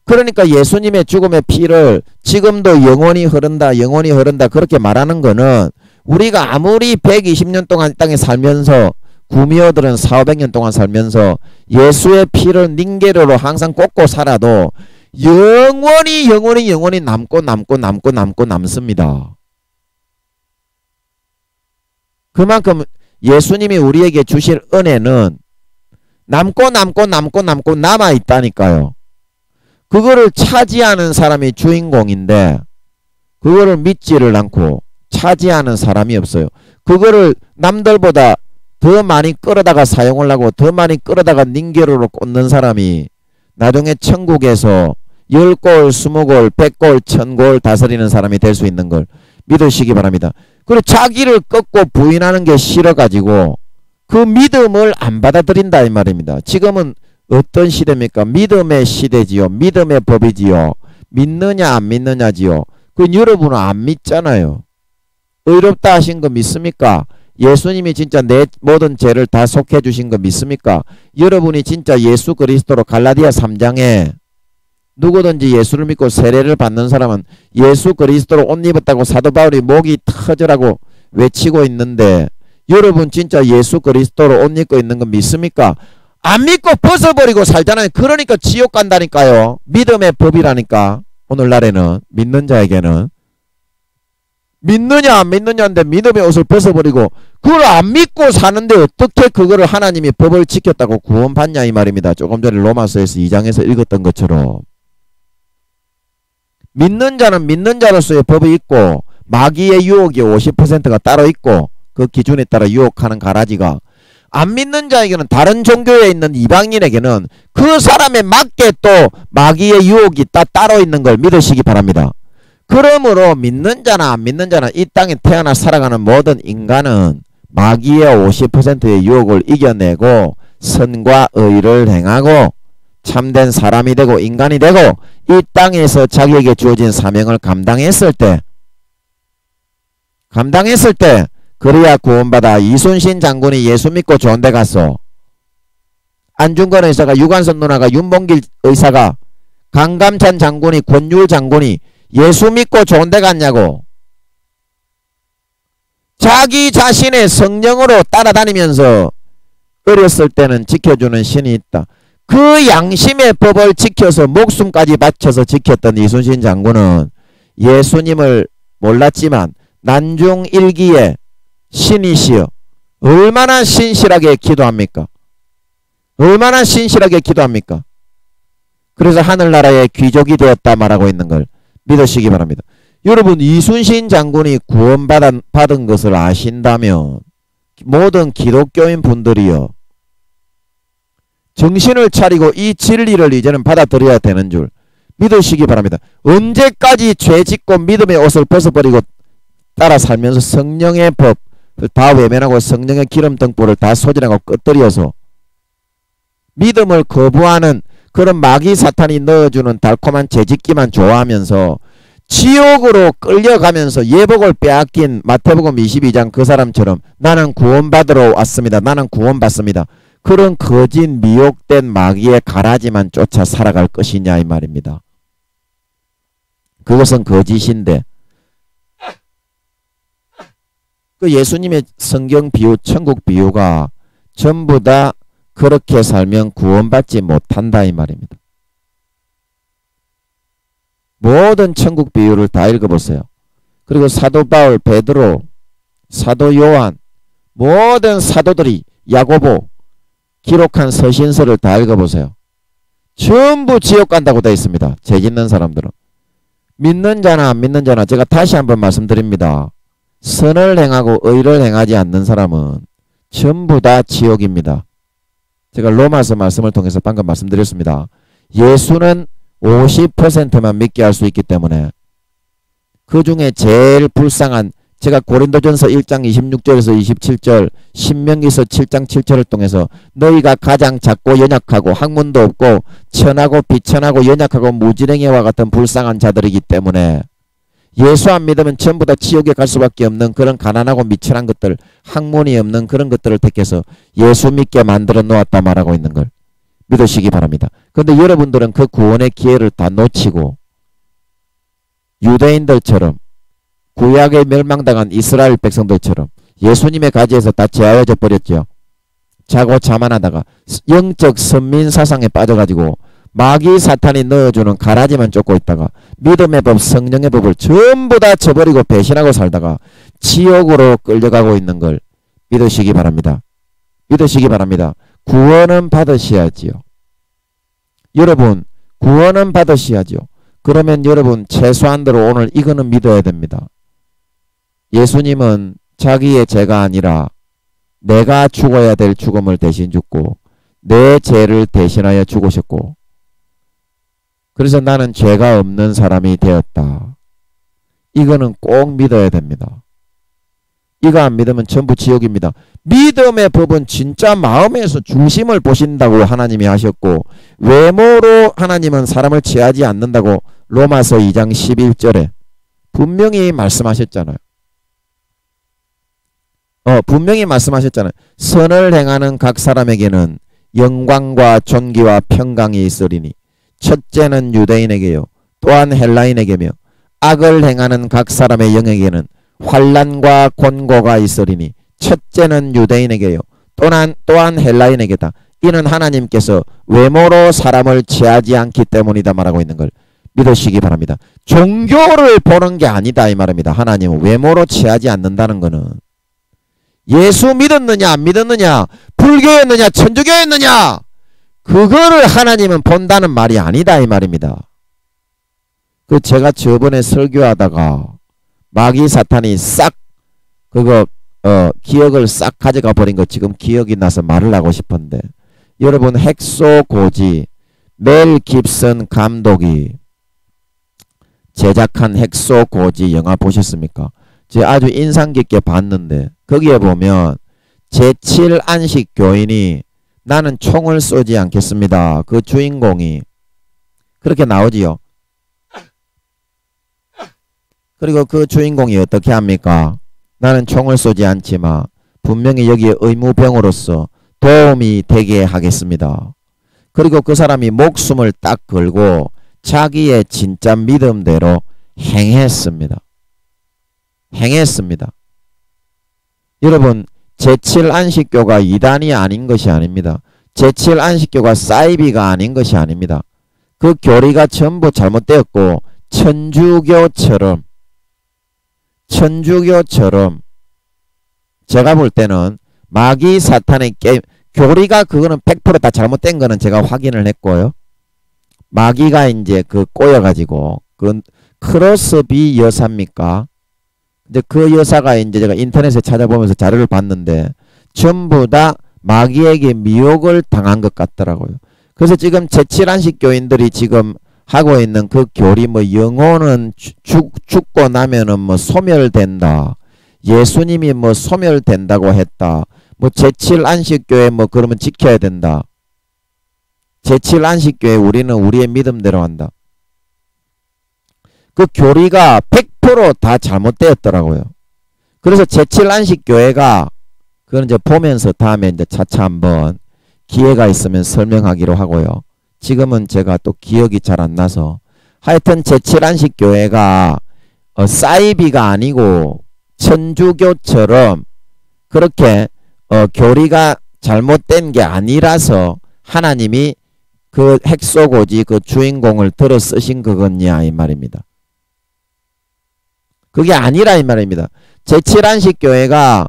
그러니까 예수님의 죽음의 피를 지금도 영원히 흐른다 영원히 흐른다 그렇게 말하는 거는 우리가 아무리 120년 동안 땅에 살면서 구미호들은 400~500년 동안 살면서 예수의 피를 닝게르로 항상 꽂고 살아도 영원히 남고 남습니다. 그만큼 예수님이 우리에게 주실 은혜는 남고 남아있다니까요. 그거를 차지하는 사람이 주인공인데 그거를 믿지를 않고 차지하는 사람이 없어요. 그거를 남들보다 더 많이 끌어다가 사용을 하고 더 많이 끌어다가 닝게르로 꽂는 사람이 나중에 천국에서 10골, 20골, 100골, 1000골 다스리는 사람이 될 수 있는 걸 믿으시기 바랍니다. 그리고 자기를 꺾고 부인하는 게 싫어가지고 그 믿음을 안 받아들인다 이 말입니다. 지금은 어떤 시대입니까? 믿음의 시대지요. 믿음의 법이지요. 믿느냐 안 믿느냐지요. 그 여러분은 안 믿잖아요. 의롭다 하신 거 믿습니까? 예수님이 진짜 내 모든 죄를 다 속해 주신 거 믿습니까? 여러분이 진짜 예수 그리스도로 갈라디아 3장에 누구든지 예수를 믿고 세례를 받는 사람은 예수 그리스도로 옷 입었다고 사도 바울이 목이 터져라고 외치고 있는데 여러분 진짜 예수 그리스도로 옷 입고 있는 거 믿습니까? 안 믿고 벗어버리고 살잖아요. 그러니까 지옥 간다니까요. 믿음의 법이라니까. 오늘날에는 믿는 자에게는 믿느냐 안 믿느냐인데 믿음의 옷을 벗어버리고 그걸 안 믿고 사는데 어떻게 그거를 하나님이 법을 지켰다고 구원받냐 이 말입니다. 조금 전에 로마서에서 2장에서 읽었던 것처럼 믿는 자는 믿는 자로서의 법이 있고 마귀의 유혹이 50%가 따로 있고 그 기준에 따라 유혹하는 가라지가 안 믿는 자에게는 다른 종교에 있는 이방인에게는 그 사람에 맞게 또 마귀의 유혹이 따로 있는 걸 믿으시기 바랍니다. 그러므로 믿는 자나 안 믿는 자나 이 땅에 태어나 살아가는 모든 인간은 마귀의 50%의 유혹을 이겨내고 선과 의를 행하고 참된 사람이 되고 인간이 되고 이 땅에서 자기에게 주어진 사명을 감당했을 때 그래야 구원받아. 이순신 장군이 예수 믿고 좋은 데 갔어. 안중근 의사가, 유관선 누나가, 윤봉길 의사가, 강감찬 장군이, 권율 장군이 예수 믿고 좋은 데 갔냐고. 자기 자신의 성령으로 따라다니면서 어렸을 때는 지켜주는 신이 있다. 그 양심의 법을 지켜서 목숨까지 바쳐서 지켰던 이순신 장군은 예수님을 몰랐지만 난중일기에 신이시여 얼마나 신실하게 기도합니까? 얼마나 신실하게 기도합니까? 그래서 하늘나라의 귀족이 되었다 말하고 있는 걸 믿으시기 바랍니다. 여러분, 이순신 장군이 구원받은 것을 아신다면 모든 기독교인 분들이요, 정신을 차리고 이 진리를 이제는 받아들여야 되는 줄 믿으시기 바랍니다. 언제까지 죄 짓고 믿음의 옷을 벗어버리고 따라 살면서 성령의 법 다 외면하고 성령의 기름 등불을 다 소진하고 끄트려서 믿음을 거부하는 그런 마귀 사탄이 넣어주는 달콤한 죄짓기만 좋아하면서 지옥으로 끌려가면서 예복을 빼앗긴 마태복음 22장 그 사람처럼 나는 구원받으러 왔습니다. 나는 구원받습니다. 그런 거짓 미혹된 마귀의 가라지만 쫓아 살아갈 것이냐 이 말입니다. 그것은 거짓인데 그 예수님의 성경 비유, 천국 비유가 전부 다 그렇게 살면 구원받지 못한다 이 말입니다. 모든 천국 비유를 다 읽어보세요. 그리고 사도 바울, 베드로, 사도 요한, 모든 사도들이 야고보 기록한 서신서를 다 읽어보세요. 전부 지옥 간다고 되어 있습니다. 죄 짓는 사람들은. 믿는 자나 안 믿는 자나 제가 다시 한번 말씀드립니다. 선을 행하고 의를 행하지 않는 사람은 전부 다 지옥입니다. 제가 로마서 말씀을 통해서 방금 말씀드렸습니다. 예수는 50%만 믿게 할 수 있기 때문에 그 중에 제일 불쌍한 제가 고린도전서 1장 26절에서 27절 신명기서 7장 7절을 통해서 너희가 가장 작고 연약하고 학문도 없고 천하고 비천하고 연약하고 무지랭이와 같은 불쌍한 자들이기 때문에 예수 안 믿으면 전부 다 지옥에 갈 수밖에 없는 그런 가난하고 미천한 것들, 학문이 없는 그런 것들을 택해서 예수 믿게 만들어 놓았다 말하고 있는 걸 믿으시기 바랍니다. 그런데 여러분들은 그 구원의 기회를 다 놓치고 유대인들처럼 구약에 멸망당한 이스라엘 백성들처럼 예수님의 가지에서 다 제하여져 버렸죠. 자고 자만하다가 영적 선민사상에 빠져가지고 마귀 사탄이 넣어주는 가라지만 쫓고 있다가 믿음의 법, 성령의 법을 전부 다 저버리고 배신하고 살다가 지옥으로 끌려가고 있는 걸 믿으시기 바랍니다. 믿으시기 바랍니다. 구원은 받으셔야지요. 여러분, 구원은 받으셔야죠. 그러면 여러분 최소한대로 오늘 이거는 믿어야 됩니다. 예수님은 자기의 죄가 아니라 내가 죽어야 될 죽음을 대신 죽고 내 죄를 대신하여 죽으셨고 그래서 나는 죄가 없는 사람이 되었다. 이거는 꼭 믿어야 됩니다. 이거 안 믿으면 전부 지옥입니다. 믿음의 법은 진짜 마음에서 중심을 보신다고 하나님이 하셨고 외모로 하나님은 사람을 취하지 않는다고 로마서 2장 11절에 분명히 말씀하셨잖아요. 분명히 말씀하셨잖아요. 선을 행하는 각 사람에게는 영광과 존귀와 평강이 있으리니 첫째는 유대인에게요 또한 헬라인에게며 악을 행하는 각 사람의 영에게는 환난과 곤고가 있으리니 첫째는 유대인에게요 또한 헬라인에게다. 이는 하나님께서 외모로 사람을 취하지 않기 때문이다 말하고 있는 걸 믿으시기 바랍니다. 종교를 보는 게 아니다 이 말입니다. 하나님은 외모로 취하지 않는다는 거는 예수 믿었느냐 안 믿었느냐 불교였느냐 천주교였느냐 그거를 하나님은 본다는 말이 아니다 이 말입니다. 그 제가 저번에 설교하다가 마귀 사탄이 싹 그거 기억을 싹 가져가 버린 거 지금 기억이 나서 말을 하고 싶은데 여러분 핵소 고지 멜 깁슨 감독이 제작한 핵소 고지 영화 보셨습니까? 제가 아주 인상 깊게 봤는데 거기에 보면 제7 안식 교인이 나는 총을 쏘지 않겠습니다. 그 주인공이 그렇게 나오지요. 그리고 그 주인공이 어떻게 합니까? 나는 총을 쏘지 않지만 분명히 여기에 의무병으로서 도움이 되게 하겠습니다. 그리고 그 사람이 목숨을 딱 걸고 자기의 진짜 믿음대로 행했습니다. 행했습니다. 여러분 제7 안식교가 이단이 아닌 것이 아닙니다. 제7 안식교가 사이비가 아닌 것이 아닙니다. 그 교리가 전부 잘못되었고 천주교처럼 제가 볼 때는 마귀 사탄의 게임 교리가 그거는 100% 다 잘못된 거는 제가 확인을 했고요. 마귀가 이제 그 꼬여가지고 그 크로스비 여사입니까? 근데 그 여사가 이제 제가 인터넷에 찾아보면서 자료를 봤는데 전부 다 마귀에게 미혹을 당한 것 같더라고요. 그래서 지금 제7안식 교인들이 지금 하고 있는 그 교리 뭐 영혼은 죽고 나면은 뭐 소멸된다. 예수님이 뭐 소멸된다고 했다. 뭐 제7안식교회 뭐 그러면 지켜야 된다. 제7안식교회 우리는 우리의 믿음대로 한다. 그 교리가 100% 다 잘못되었더라고요. 그래서 제7안식교회가 그건 이제 보면서 다음에 이제 차차 한번 기회가 있으면 설명하기로 하고요. 지금은 제가 또 기억이 잘 안 나서 하여튼 제7안식교회가 사이비가 아니고 천주교처럼 그렇게 교리가 잘못된 게 아니라서 하나님이 그 핵소고지 그 주인공을 들어 쓰신 거겠냐 이 말입니다. 그게 아니라 이 말입니다. 제7안식교회가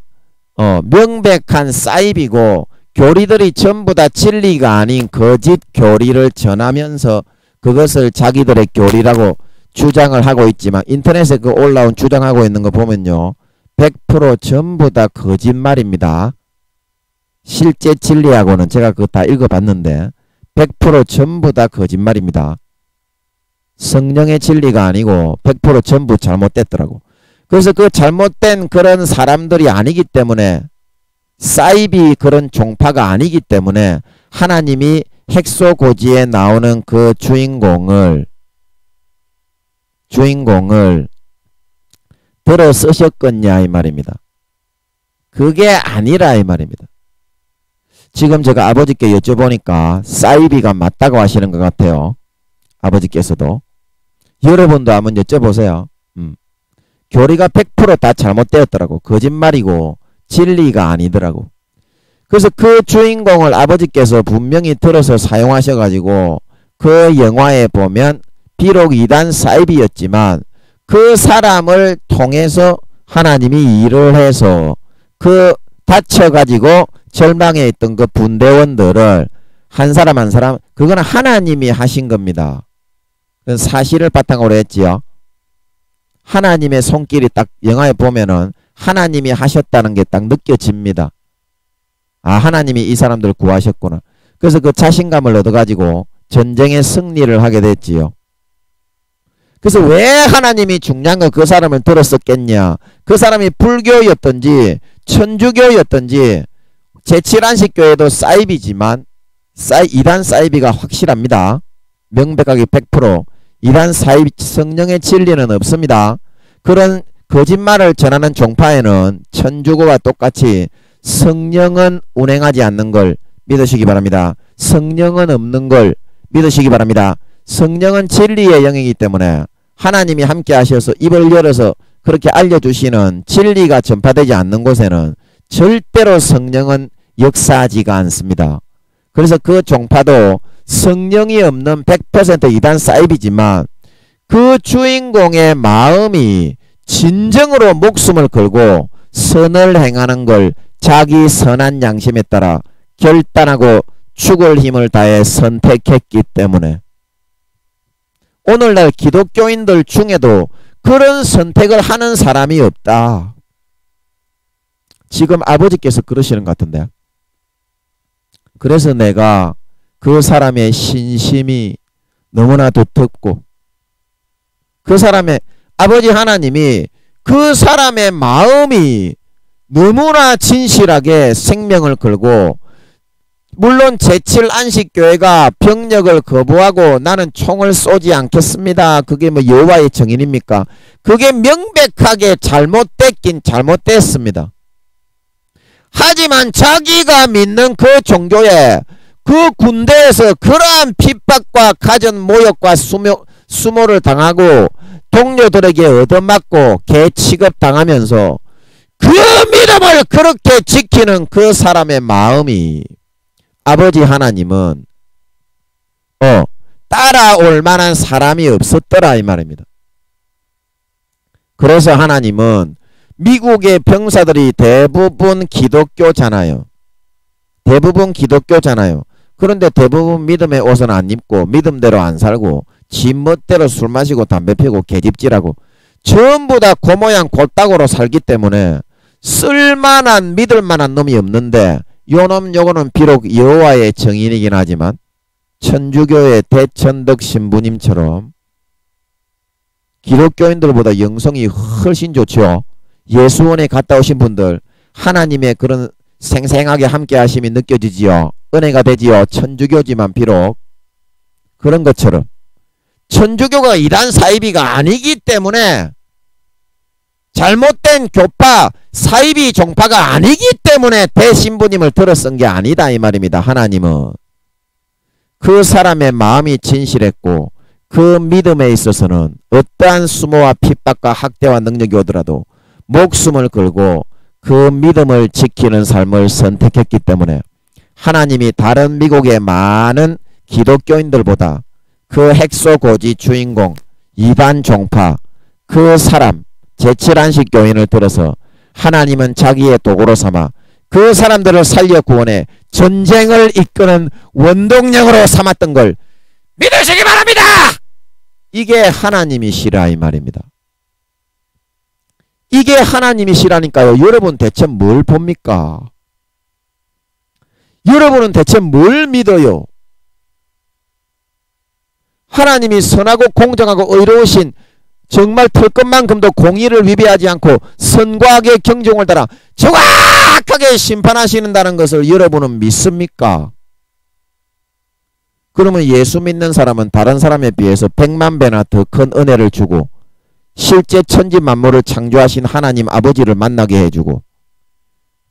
명백한 사이비고 교리들이 전부 다 진리가 아닌 거짓 교리를 전하면서 그것을 자기들의 교리라고 주장을 하고 있지만 인터넷에 그 올라온 주장하고 있는 거 보면요. 100% 전부 다 거짓말입니다. 실제 진리하고는 제가 그거 다 읽어봤는데 100% 전부 다 거짓말입니다. 성령의 진리가 아니고 100% 전부 잘못됐더라고. 그래서 그 잘못된 그런 사람들이 아니기 때문에 사이비 그런 종파가 아니기 때문에 하나님이 핵소고지에 나오는 그 주인공을 들어 쓰셨겠냐 이 말입니다. 그게 아니라 이 말입니다. 지금 제가 아버지께 여쭤보니까 사이비가 맞다고 하시는 것 같아요. 아버지께서도. 여러분도 한번 여쭤보세요. 교리가 100% 다 잘못되었더라고. 거짓말이고 진리가 아니더라고. 그래서 그 주인공을 아버지께서 분명히 들어서 사용하셔가지고 그 영화에 보면 비록 이단 사이비였지만 그 사람을 통해서 하나님이 일을 해서 그 다쳐가지고 절망해 있던 그 분대원들을 한 사람 한 사람 그거는 하나님이 하신 겁니다. 사실을 바탕으로 했지요. 하나님의 손길이 딱 영화에 보면은 하나님이 하셨다는 게 딱 느껴집니다. 아, 하나님이 이 사람들을 구하셨구나. 그래서 그 자신감을 얻어가지고 전쟁의 승리를 하게 됐지요. 그래서 왜 하나님이 중요한 건 그 사람을 들었었겠냐. 그 사람이 불교였던지 천주교였던지 제7안식교회도 사이비지만 이단 사이비가 확실합니다. 명백하게 100% 이단 사이비 성령의 진리는 없습니다. 그런 거짓말을 전하는 종파에는 천주교와 똑같이 성령은 운행하지 않는 걸 믿으시기 바랍니다. 성령은 없는 걸 믿으시기 바랍니다. 성령은 진리의 영이기 때문에 하나님이 함께 하셔서 입을 열어서 그렇게 알려주시는 진리가 전파되지 않는 곳에는 절대로 성령은 역사하지가 않습니다. 그래서 그 종파도 성령이 없는 100% 이단 사이비지만 그 주인공의 마음이 진정으로 목숨을 걸고 선을 행하는 걸 자기 선한 양심에 따라 결단하고 죽을 힘을 다해 선택했기 때문에 오늘날 기독교인들 중에도 그런 선택을 하는 사람이 없다. 지금 아버지께서 그러시는 것 같은데. 그래서 내가 그 사람의 신심이 너무나 두텁고 그 사람의 아버지 하나님이 그 사람의 마음이 너무나 진실하게 생명을 걸고 물론 제7안식교회가 병력을 거부하고 나는 총을 쏘지 않겠습니다. 그게 뭐 여호와의 정인입니까? 그게 명백하게 잘못됐긴 잘못됐습니다. 하지만 자기가 믿는 그 종교에 그 군대에서 그러한 핍박과 가전 모욕과 수모를 당하고 동료들에게 얻어맞고 개 취급당하면서 그 믿음을 그렇게 지키는 그 사람의 마음이 아버지 하나님은 따라올 만한 사람이 없었더라 이 말입니다. 그래서 하나님은 미국의 병사들이 대부분 기독교잖아요. 대부분 기독교잖아요. 그런데 대부분 믿음의 옷은 안 입고 믿음대로 안 살고 지 멋대로 술 마시고 담배 피우고 계집질하고 전부 다 그 모양 골딱으로 살기 때문에 쓸만한 믿을만한 놈이 없는데 요놈 요거는 비록 여호와의 정인이긴 하지만 천주교의 대천덕 신부님처럼 기독교인들보다 영성이 훨씬 좋죠. 예수원에 갔다 오신 분들 하나님의 그런 생생하게 함께 하심이 느껴지지요. 은혜가 되지요. 천주교지만 비록 그런 것처럼 천주교가 이단 사이비가 아니기 때문에 잘못된 교파 사이비 종파가 아니기 때문에 대신부님을 들어 쓴 게 아니다 이 말입니다. 하나님은 그 사람의 마음이 진실했고 그 믿음에 있어서는 어떠한 수모와 핍박과 학대와 능력이 오더라도 목숨을 걸고 그 믿음을 지키는 삶을 선택했기 때문에 하나님이 다른 미국의 많은 기독교인들보다 그 핵소고지 주인공 이단 종파 그 사람 제칠안식 교인을 들어서 하나님은 자기의 도구로 삼아 그 사람들을 살려 구원해 전쟁을 이끄는 원동력으로 삼았던 걸 믿으시기 바랍니다. 이게 하나님이시라 이 말입니다. 이게 하나님이시라니까요. 여러분 대체 뭘 봅니까? 여러분은 대체 뭘 믿어요? 하나님이 선하고 공정하고 의로우신 정말 털끝만큼도 공의를 위배하지 않고 선과 악의 경종을 따라 정확하게 심판하시는다는 것을 여러분은 믿습니까? 그러면 예수 믿는 사람은 다른 사람에 비해서 100만 배나 더 큰 은혜를 주고 실제 천지 만물을 창조하신 하나님 아버지를 만나게 해주고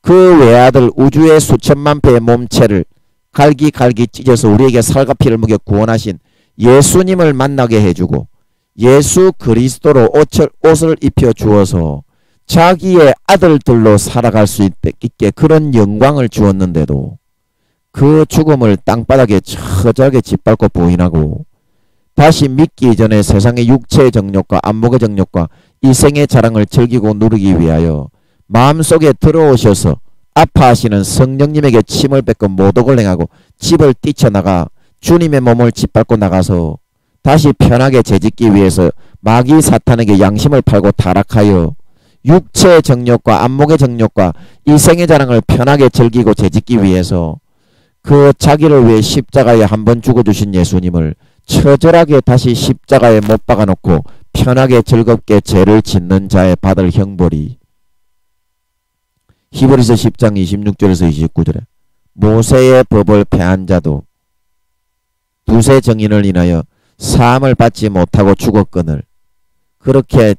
그 외아들 우주의 수천만 배의 몸체를 갈기갈기 찢어서 우리에게 살과 피를 먹여 구원하신 예수님을 만나게 해주고 예수 그리스도로 옷을 입혀 주어서 자기의 아들들로 살아갈 수 있게 그런 영광을 주었는데도 그 죽음을 땅바닥에 처절하게 짓밟고 부인하고 다시 믿기 전에 세상의 육체의 정욕과 안목의 정욕과 이생의 자랑을 즐기고 누리기 위하여 마음속에 들어오셔서 아파하시는 성령님에게 침을 뱉고 모독을 행하고 집을 뛰쳐나가 주님의 몸을 짓밟고 나가서 다시 편하게 재짓기 위해서 마귀 사탄에게 양심을 팔고 타락하여 육체의 정욕과 안목의 정욕과 이생의 자랑을 편하게 즐기고 재짓기 위해서 그 자기를 위해 십자가에 한번 죽어주신 예수님을 처절하게 다시 십자가에 못 박아놓고 편하게 즐겁게 죄를 짓는 자에 받을 형벌이 히브리서 10장 26절에서 29절에 모세의 법을 폐한 자도 두세 정인을 인하여 사함을 받지 못하고 죽었거늘 그렇게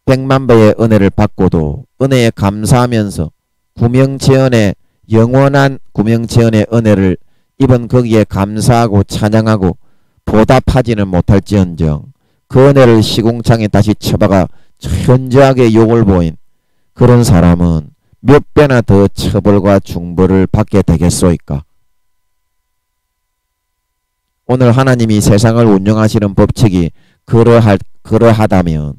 100만 배의 은혜를 받고도 은혜에 감사하면서 구명제언의 영원한 구명제언의 은혜를 입은 거기에 감사하고 찬양하고 보답하지는 못할지언정 그 은혜를 시궁창에 다시 쳐박아 현저하게 욕을 보인 그런 사람은 몇 배나 더 처벌과 중벌을 받게 되겠소이까? 오늘 하나님이 세상을 운영하시는 법칙이 그러하다면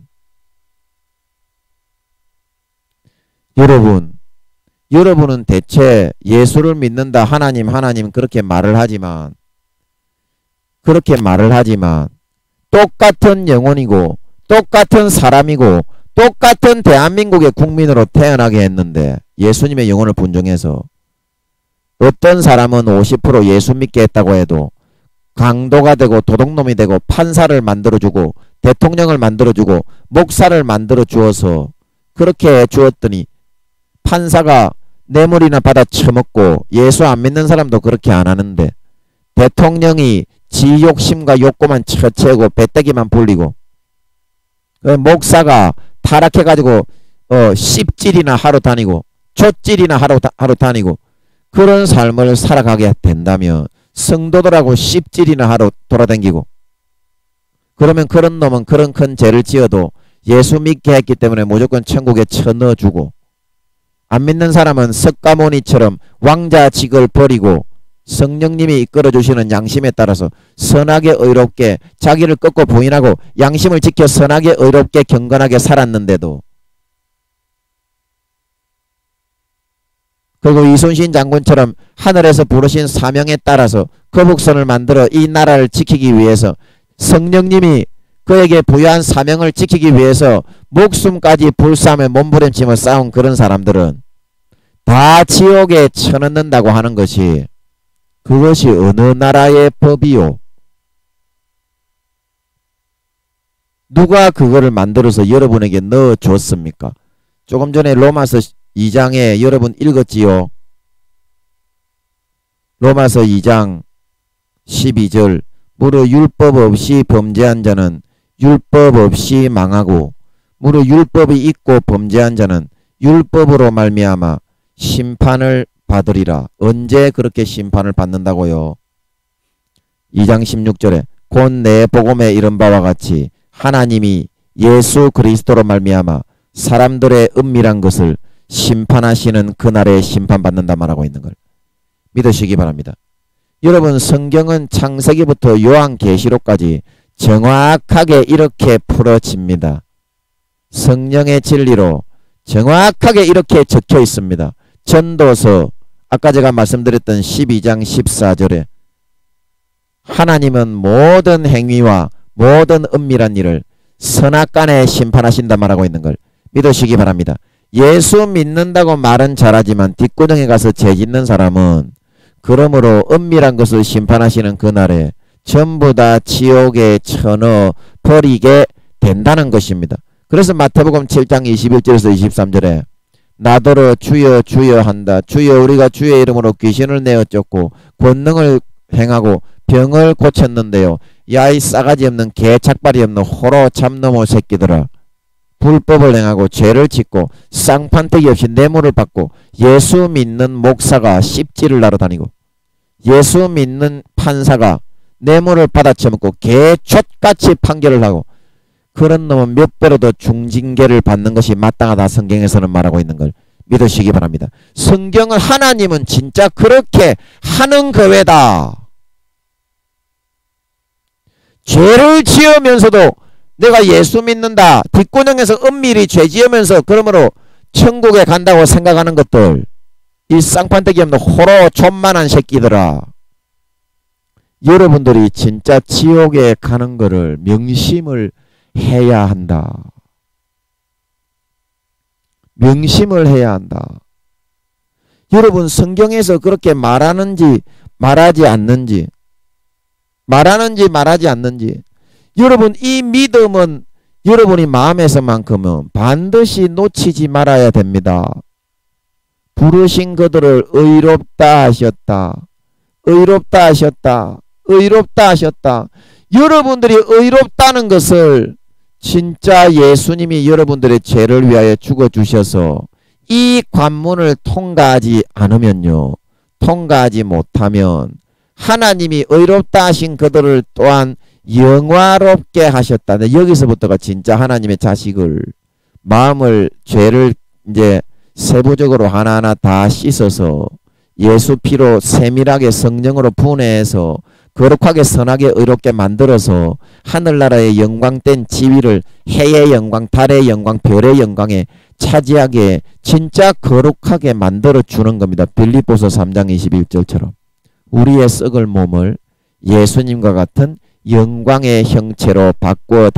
여러분은 대체 예수를 믿는다 하나님 그렇게 말을 하지만 똑같은 영혼이고 똑같은 사람이고 똑같은 대한민국의 국민으로 태어나게 했는데 예수님의 영혼을 분종해서 어떤 사람은 50% 예수 믿게 했다고 해도 강도가 되고 도둑놈이 되고 판사를 만들어주고 대통령을 만들어주고 목사를 만들어주어서 그렇게 해주었더니 판사가 뇌물이나 받아 처먹고 예수 안 믿는 사람도 그렇게 안 하는데 대통령이 지 욕심과 욕구만 처채우고 배때기만 불리고 목사가 타락해가지고 씹질이나 하러 다니고 족질이나 하러 다니고 그런 삶을 살아가게 된다면 성도들하고 씹질이나 하러 돌아다니고 그러면 그런 놈은 그런 큰 죄를 지어도 예수 믿게 했기 때문에 무조건 천국에 쳐넣어주고 안 믿는 사람은 석가모니처럼 왕자직을 버리고 성령님이 이끌어 주시는 양심에 따라서 선하게 의롭게 자기를 꺾고 부인하고 양심을 지켜 선하게 의롭게 경건하게 살았는데도, 그리고 이순신 장군처럼 하늘에서 부르신 사명에 따라서 거북선을 만들어 이 나라를 지키기 위해서 성령님이 그에게 부여한 사명을 지키기 위해서 목숨까지 불사하며 몸부림치며 싸운 그런 사람들은 다 지옥에 쳐넣는다고 하는 것이, 그것이 어느 나라의 법이요? 누가 그거를 만들어서 여러분에게 넣어줬습니까? 조금 전에 로마서 2장에 여러분 읽었지요? 로마서 2장 12절 무릇 율법 없이 범죄한 자는 율법 없이 망하고 무릇 율법이 있고 범죄한 자는 율법으로 말미암아 심판을 받으리라. 언제 그렇게 심판을 받는다고요? 2장 16절에 곧 내 복음에 이른 바와 같이 하나님이 예수 그리스도로 말미암아 사람들의 은밀한 것을 심판하시는 그날에 심판받는다 말하고 있는 걸 믿으시기 바랍니다. 여러분, 성경은 창세기부터 요한계시록까지 정확하게 이렇게 풀어집니다. 성령의 진리로 정확하게 이렇게 적혀 있습니다. 전도서 아까 제가 말씀드렸던 12장 14절에 하나님은 모든 행위와 모든 은밀한 일을 선악간에 심판하신다 말하고 있는 걸 믿으시기 바랍니다. 예수 믿는다고 말은 잘하지만 뒷구덩에 가서 죄 짓는 사람은 그러므로 은밀한 것을 심판하시는 그날에 전부 다 지옥에 쳐넣어 버리게 된다는 것입니다. 그래서 마태복음 7장 21절에서 23절에 나더러 주여 주여 한다. 주여 우리가 주의 이름으로 귀신을 내어 쫓고 권능을 행하고 병을 고쳤는데요. 야 이 싸가지 없는 개착발이 없는 호로 참놈의 새끼들아, 불법을 행하고 죄를 짓고 쌍판떼기 없이 뇌물을 받고 예수 믿는 목사가 씹지를 날아다니고 예수 믿는 판사가 뇌물을 받아쳐먹고 개촛같이 판결을 하고 그런 놈은 몇 배로 더 중징계를 받는 것이 마땅하다 성경에서는 말하고 있는 걸 믿으시기 바랍니다. 성경은 하나님은 진짜 그렇게 하는 거외다. 죄를 지으면서도 내가 예수 믿는다, 뒷구녕에서 은밀히 죄 지으면서 그러므로 천국에 간다고 생각하는 것들, 이 쌍판떼기 없는 호로 존만한 새끼들아, 여러분들이 진짜 지옥에 가는 거를 명심을 해야 한다. 명심을 해야 한다. 여러분, 성경에서 그렇게 말하는지 말하지 않는지, 말하는지 말하지 않는지, 여러분 이 믿음은 여러분이 마음에서만큼은 반드시 놓치지 말아야 됩니다. 부르신 그들을 의롭다 하셨다. 의롭다 하셨다. 의롭다 하셨다. 여러분들이 의롭다는 것을 진짜 예수님이 여러분들의 죄를 위하여 죽어주셔서 이 관문을 통과하지 않으면요, 통과하지 못하면 하나님이 의롭다 하신 그들을 또한 영화롭게 하셨다. 여기서부터가 진짜 하나님의 자식을 마음을 죄를 이제 세부적으로 하나하나 다 씻어서 예수 피로 세밀하게 성령으로 분해해서 거룩하게 선하게 의롭게 만들어서 하늘나라의 영광된 지위를 해의 영광, 달의 영광, 별의 영광에 차지하게 진짜 거룩하게 만들어 주는 겁니다. 빌립보서 3장 21절처럼 우리의 썩을 몸을 예수님과 같은 영광의 형체로 바꾸어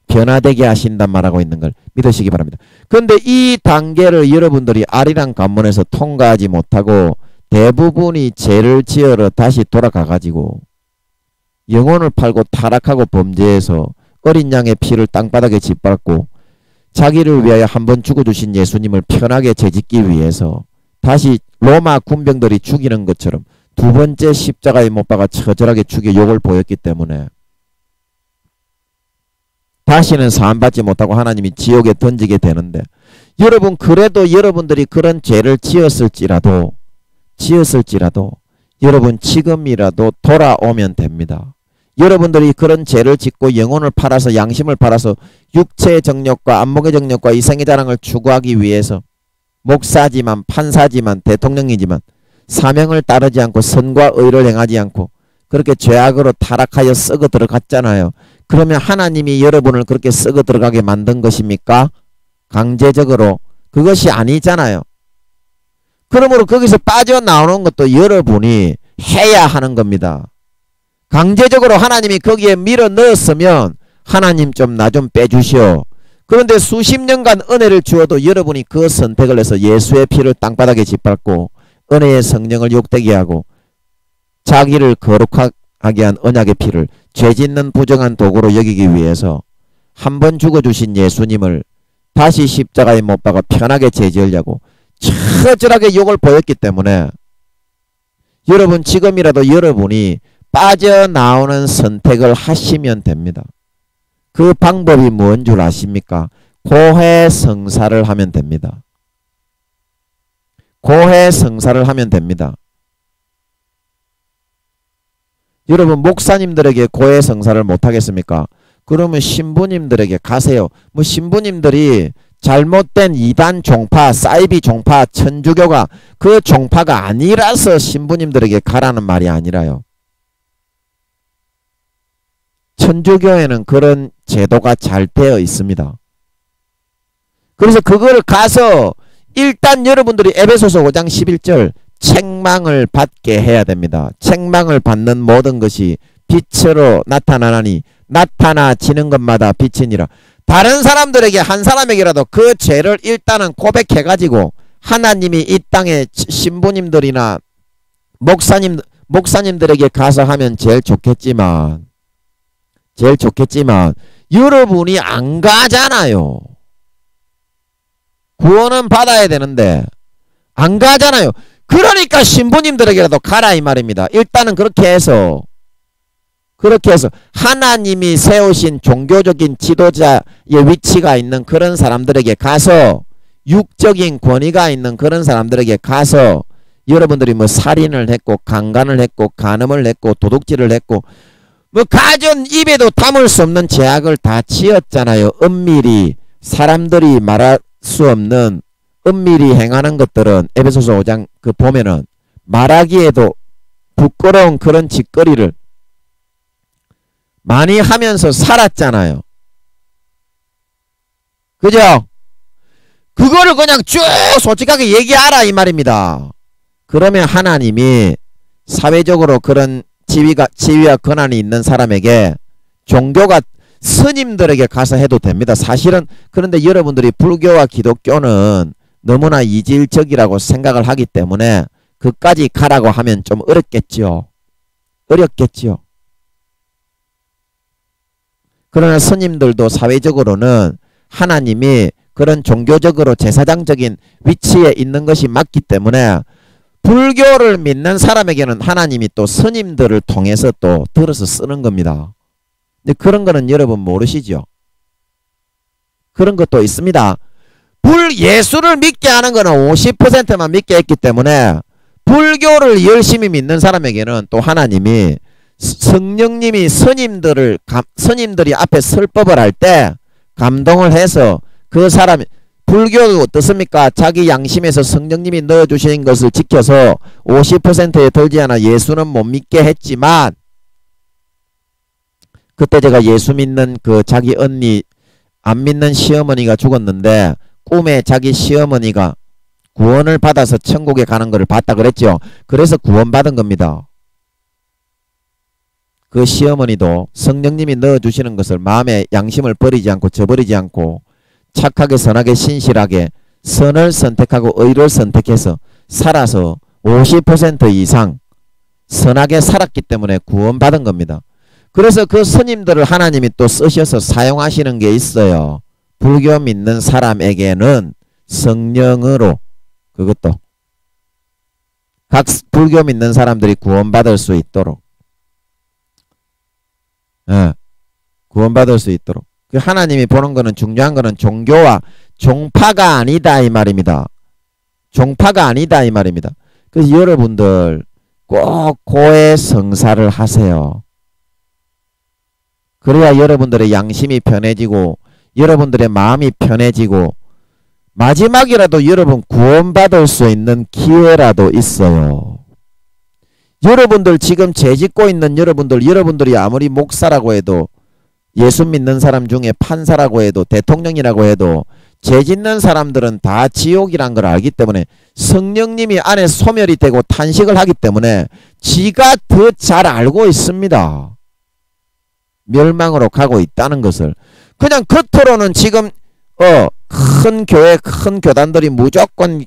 변화되게 하신단 말하고 있는 걸 믿으시기 바랍니다. 그런데 이 단계를 여러분들이 아리랑 관문에서 통과하지 못하고 대부분이 죄를 지으러 다시 돌아가 가지고 영혼을 팔고 타락하고 범죄해서 어린 양의 피를 땅바닥에 짓밟고 자기를 위하여 한번 죽어주신 예수님을 편하게 재짓기 위해서 다시 로마 군병들이 죽이는 것처럼 두 번째 십자가에 못 박아 처절하게 죽여 욕을 보였기 때문에 다시는 사함받지 못하고 하나님이 지옥에 던지게 되는데, 여러분 그래도 여러분들이 그런 죄를 지었을지라도 여러분 지금이라도 돌아오면 됩니다. 여러분들이 그런 죄를 짓고 영혼을 팔아서 양심을 팔아서 육체의 정욕과 안목의 정욕과 이생의 자랑을 추구하기 위해서 목사지만 판사지만 대통령이지만 사명을 따르지 않고 선과 의를 행하지 않고 그렇게 죄악으로 타락하여 썩어 들어갔잖아요. 그러면 하나님이 여러분을 그렇게 썩어 들어가게 만든 것입니까? 강제적으로? 그것이 아니잖아요. 그러므로 거기서 빠져나오는 것도 여러분이 해야 하는 겁니다. 강제적으로 하나님이 거기에 밀어 넣었으면 하나님 좀 나 좀 빼주시오. 그런데 수십 년간 은혜를 주어도 여러분이 그 선택을 해서 예수의 피를 땅바닥에 짓밟고 은혜의 성령을 욕되게 하고 자기를 거룩하게 한 언약의 피를 죄짓는 부정한 도구로 여기기 위해서 한 번 죽어주신 예수님을 다시 십자가에 못 박아 편하게 죄지으려고 처절하게 욕을 보였기 때문에 여러분 지금이라도 여러분이 빠져나오는 선택을 하시면 됩니다. 그 방법이 뭔 줄 아십니까? 고해성사를 하면 됩니다. 고해성사를 하면 됩니다. 여러분 목사님들에게 고해성사를 못하겠습니까? 그러면 신부님들에게 가세요. 뭐 신부님들이 잘못된 이단 종파, 사이비 종파, 천주교가 그 종파가 아니라서 신부님들에게 가라는 말이 아니라요. 천주교에는 그런 제도가 잘 되어 있습니다. 그래서 그걸 가서 일단 여러분들이 에베소서 5장 11절 책망을 받게 해야 됩니다. 책망을 받는 모든 것이 빛으로 나타나나니 나타나지는 것마다 빛이니라. 다른 사람들에게 한 사람에게라도 그 죄를 일단은 고백해가지고 하나님이 이 땅에 신부님들이나 목사님들에게 가서 하면 제일 좋겠지만 여러분이 안 가잖아요. 구원은 받아야 되는데 안 가잖아요. 그러니까 신부님들에게라도 가라 이 말입니다. 일단은 그렇게 해서 하나님이 세우신 종교적인 지도자의 위치가 있는 그런 사람들에게 가서 육적인 권위가 있는 그런 사람들에게 가서 여러분들이 뭐 살인을 했고 강간을 했고 간음을 했고 도둑질을 했고 뭐 가전 입에도 담을 수 없는 죄악을 다 지었잖아요. 은밀히 사람들이 말할 수 없는 은밀히 행하는 것들은 에베소서 5장 그 보면은 말하기에도 부끄러운 그런 짓거리를 많이 하면서 살았잖아요. 그죠? 그거를 그냥 쭉 솔직하게 얘기하라 이 말입니다. 그러면 하나님이 사회적으로 그런 지위와 권한이 있는 사람에게 종교가 스님들에게 가서 해도 됩니다. 사실은 그런데 여러분들이 불교와 기독교는 너무나 이질적이라고 생각을 하기 때문에 그까지 가라고 하면 좀 어렵겠죠. 그러나 스님들도 사회적으로는 하나님이 그런 종교적으로 제사장적인 위치에 있는 것이 맞기 때문에 불교를 믿는 사람에게는 하나님이 또 스님들을 통해서 또 들어서 쓰는 겁니다. 근데 그런 거는 여러분 모르시죠? 그런 것도 있습니다. 예수를 믿게 하는 거는 50%만 믿게 했기 때문에 불교를 열심히 믿는 사람에게는 또 하나님이 성령님이 스님들이 앞에 설법을 할 때 감동을 해서 그 사람이 불교가 어떻습니까? 자기 양심에서 성령님이 넣어주신 것을 지켜서 50%에 들지 않아 예수는 못 믿게 했지만 그때 제가 예수 믿는 그 자기 언니 안 믿는 시어머니가 죽었는데 꿈에 자기 시어머니가 구원을 받아서 천국에 가는 것을 봤다 그랬죠. 그래서 구원받은 겁니다. 그 시어머니도 성령님이 넣어주시는 것을 마음의 양심을 버리지 않고 저버리지 않고 착하게 선하게 신실하게 선을 선택하고 의를 선택해서 살아서 50% 이상 선하게 살았기 때문에 구원받은 겁니다. 그래서 그 스님들을 하나님이 또 쓰셔서 사용하시는 게 있어요. 불교 믿는 사람에게는 성령으로 그것도 각 불교 믿는 사람들이 구원받을 수 있도록 구원받을 수 있도록 하나님이 보는 거는 중요한 거는 종교와 종파가 아니다 이 말입니다. 종파가 아니다 이 말입니다. 그래서 여러분들 꼭 고해성사를 하세요. 그래야 여러분들의 양심이 편해지고 여러분들의 마음이 편해지고 마지막이라도 여러분 구원받을 수 있는 기회라도 있어요. 여러분들 지금 죄짓고 있는 여러분들이 아무리 목사라고 해도 예수 믿는 사람 중에 판사라고 해도 대통령이라고 해도 죄짓는 사람들은 다 지옥이란 걸 알기 때문에 성령님이 안에 소멸이 되고 탄식을 하기 때문에 지가 더 잘 알고 있습니다. 멸망으로 가고 있다는 것을. 그냥 겉으로는 지금 큰 교회 큰 교단들이 무조건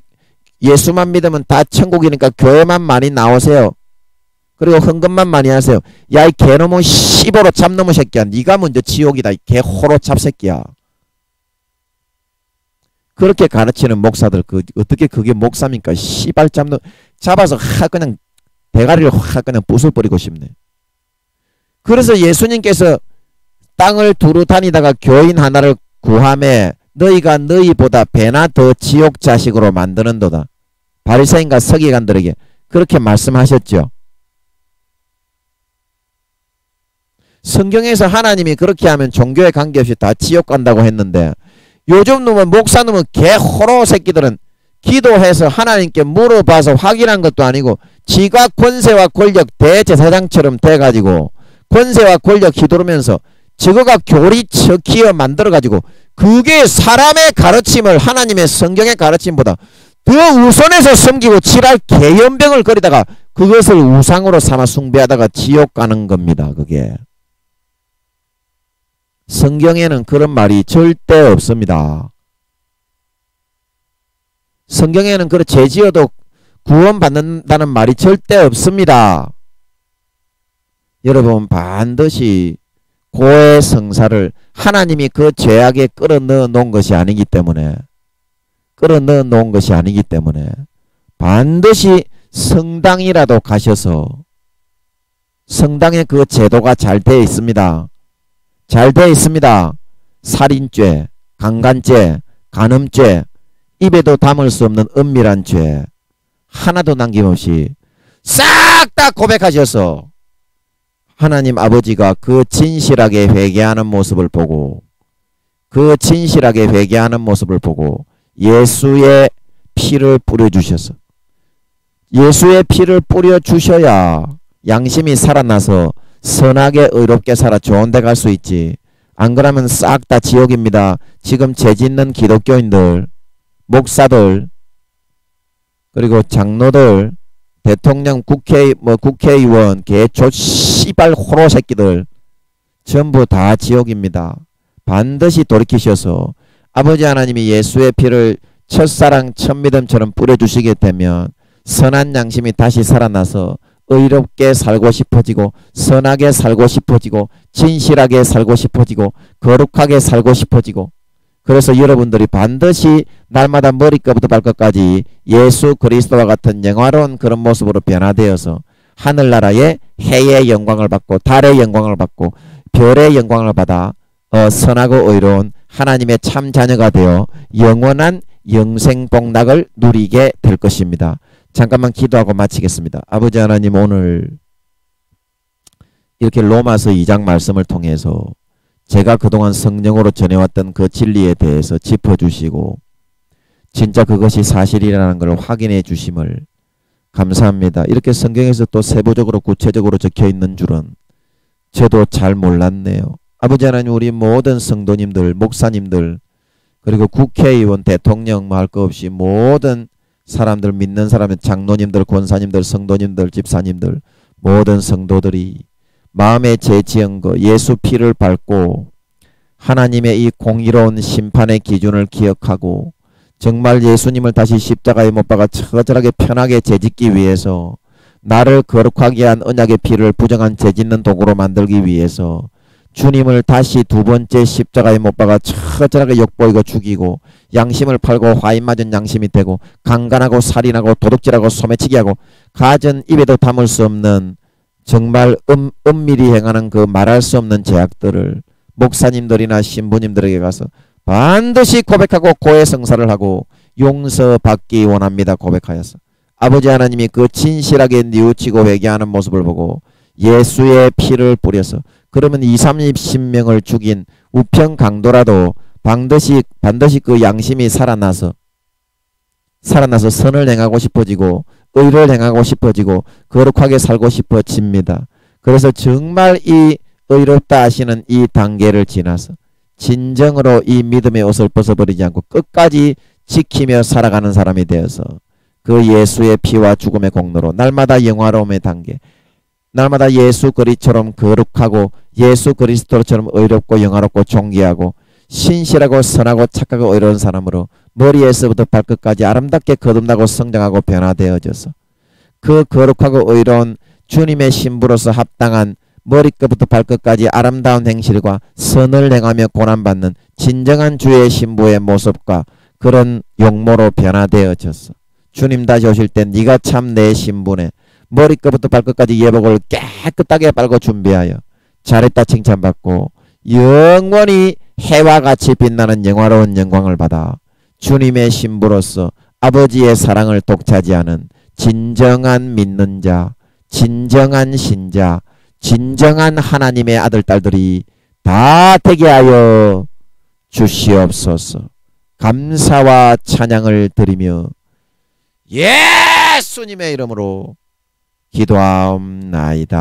예수만 믿으면 다 천국이니까 교회만 많이 나오세요. 그리고 헌금만 많이 하세요. 야 이 개놈의 씨보로 잡놈의 새끼야. 네가 먼저 지옥이다. 이 개호로 잡새끼야. 그렇게 가르치는 목사들 어떻게 그게 목사입니까? 씨발 잡아서 그냥 대가리를 그냥 부숴버리고 싶네. 그래서 예수님께서 땅을 두루 다니다가 교인 하나를 구함에 너희가 너희보다 배나 더 지옥 자식으로 만드는도다. 바리새인과 서기관들에게 그렇게 말씀하셨죠. 성경에서 하나님이 그렇게 하면 종교에 관계없이 다 지옥 간다고 했는데 요즘 놈은 목사놈은 개호로 새끼들은 기도해서 하나님께 물어봐서 확인한 것도 아니고 지가 권세와 권력 대제사장처럼 돼가지고 권세와 권력 휘두르면서 저거가 교리 척키어 만들어가지고 그게 사람의 가르침을 하나님의 성경의 가르침보다 더 우선해서 섬기고 지랄 개연병을 거리다가 그것을 우상으로 삼아 숭배하다가 지옥 가는 겁니다. 그게. 성경에는 그런 말이 절대 없습니다. 성경에는 그런 죄지어도 구원받는다는 말이 절대 없습니다. 여러분 반드시 고해 성사를 하나님이 그 죄악에 끌어넣어 놓은 것이 아니기 때문에 반드시 성당이라도 가셔서 성당에 그 제도가 잘 되어 있습니다. 잘 되어 있습니다. 살인죄, 강간죄, 간음죄, 입에도 담을 수 없는 은밀한 죄 하나도 남김없이 싹 다 고백하셔서 하나님 아버지가 그 진실하게 회개하는 모습을 보고 예수의 피를 뿌려주셔서 예수의 피를 뿌려주셔야 양심이 살아나서 선하게 의롭게 살아 좋은 데 갈 수 있지. 안 그러면 싹 다 지옥입니다. 지금 죄짓는 기독교인들, 목사들, 그리고 장로들, 대통령, 국회의원, 개조 씨발 호로 새끼들 전부 다 지옥입니다. 반드시 돌이키셔서 아버지 하나님이 예수의 피를 첫사랑 첫믿음처럼 뿌려주시게 되면 선한 양심이 다시 살아나서 의롭게 살고 싶어지고 선하게 살고 싶어지고 진실하게 살고 싶어지고 거룩하게 살고 싶어지고 그래서 여러분들이 반드시 날마다 머리끝부터 발끝까지 예수 그리스도와 같은 영화로운 그런 모습으로 변화되어서 하늘나라의 해의 영광을 받고 달의 영광을 받고 별의 영광을 받아 선하고 의로운 하나님의 참 자녀가 되어 영원한 영생복락을 누리게 될 것입니다. 잠깐만 기도하고 마치겠습니다. 아버지 하나님 오늘 이렇게 로마서 2장 말씀을 통해서 제가 그동안 성령으로 전해왔던 그 진리에 대해서 짚어주시고 진짜 그것이 사실이라는 걸 확인해 주심을 감사합니다. 이렇게 성경에서 또 세부적으로 구체적으로 적혀있는 줄은 저도 잘 몰랐네요. 아버지 하나님 우리 모든 성도님들 목사님들 그리고 국회의원 대통령 뭐 할 거 없이 모든 사람들 믿는 사람들 장로님들 권사님들 성도님들 집사님들 모든 성도들이 마음에 죄 지은 거 예수 피를 밟고 하나님의 이 공의로운 심판의 기준을 기억하고 정말 예수님을 다시 십자가에 못 박아 처절하게 편하게 죄짓기 위해서 나를 거룩하게 한 언약의 피를 부정한 죄짓는 도구로 만들기 위해서 주님을 다시 두 번째 십자가에 못 박아 처절하게 욕보이고 죽이고 양심을 팔고 화인맞은 양심이 되고 강간하고 살인하고 도둑질하고 소매치기 하고 가전 입에도 담을 수 없는 정말 은밀히 행하는 그 말할 수 없는 죄악들을 목사님들이나 신부님들에게 가서 반드시 고백하고 고해성사를 하고 용서받기 원합니다. 고백하여서 아버지 하나님이 그 진실하게 뉘우치고 회개하는 모습을 보고 예수의 피를 뿌려서 그러면 20-30명을 죽인 우편 강도라도 반드시 그 양심이 살아나서 선을 행하고 싶어지고 의를 행하고 싶어지고 거룩하게 살고 싶어집니다. 그래서 정말 이 의롭다 하시는 이 단계를 지나서 진정으로 이 믿음의 옷을 벗어버리지 않고 끝까지 지키며 살아가는 사람이 되어서 그 예수의 피와 죽음의 공로로 날마다 영화로움의 단계, 날마다 예수 그리스도처럼 거룩하고 예수 그리스도처럼 의롭고 영화롭고 존귀하고 신실하고 선하고 착하고 의로운 사람으로 머리에서부터 발끝까지 아름답게 거듭나고 성장하고 변화되어져서 그 거룩하고 의로운 주님의 신부로서 합당한 머리끝부터 발끝까지 아름다운 행실과 선을 행하며 고난받는 진정한 주의 신부의 모습과 그런 용모로 변화되어져서 주님 다시 오실 때 네가 참 내 신부네, 머리끝부터 발끝까지 예복을 깨끗하게 빨고 준비하여 잘했다 칭찬받고 영원히 해와 같이 빛나는 영화로운 영광을 받아 주님의 신부로서 아버지의 사랑을 독차지하는 진정한 믿는 자, 진정한 신자, 진정한 하나님의 아들 딸들이 다 되게 하여 주시옵소서. 감사와 찬양을 드리며 예수님의 이름으로 기도하옵나이다.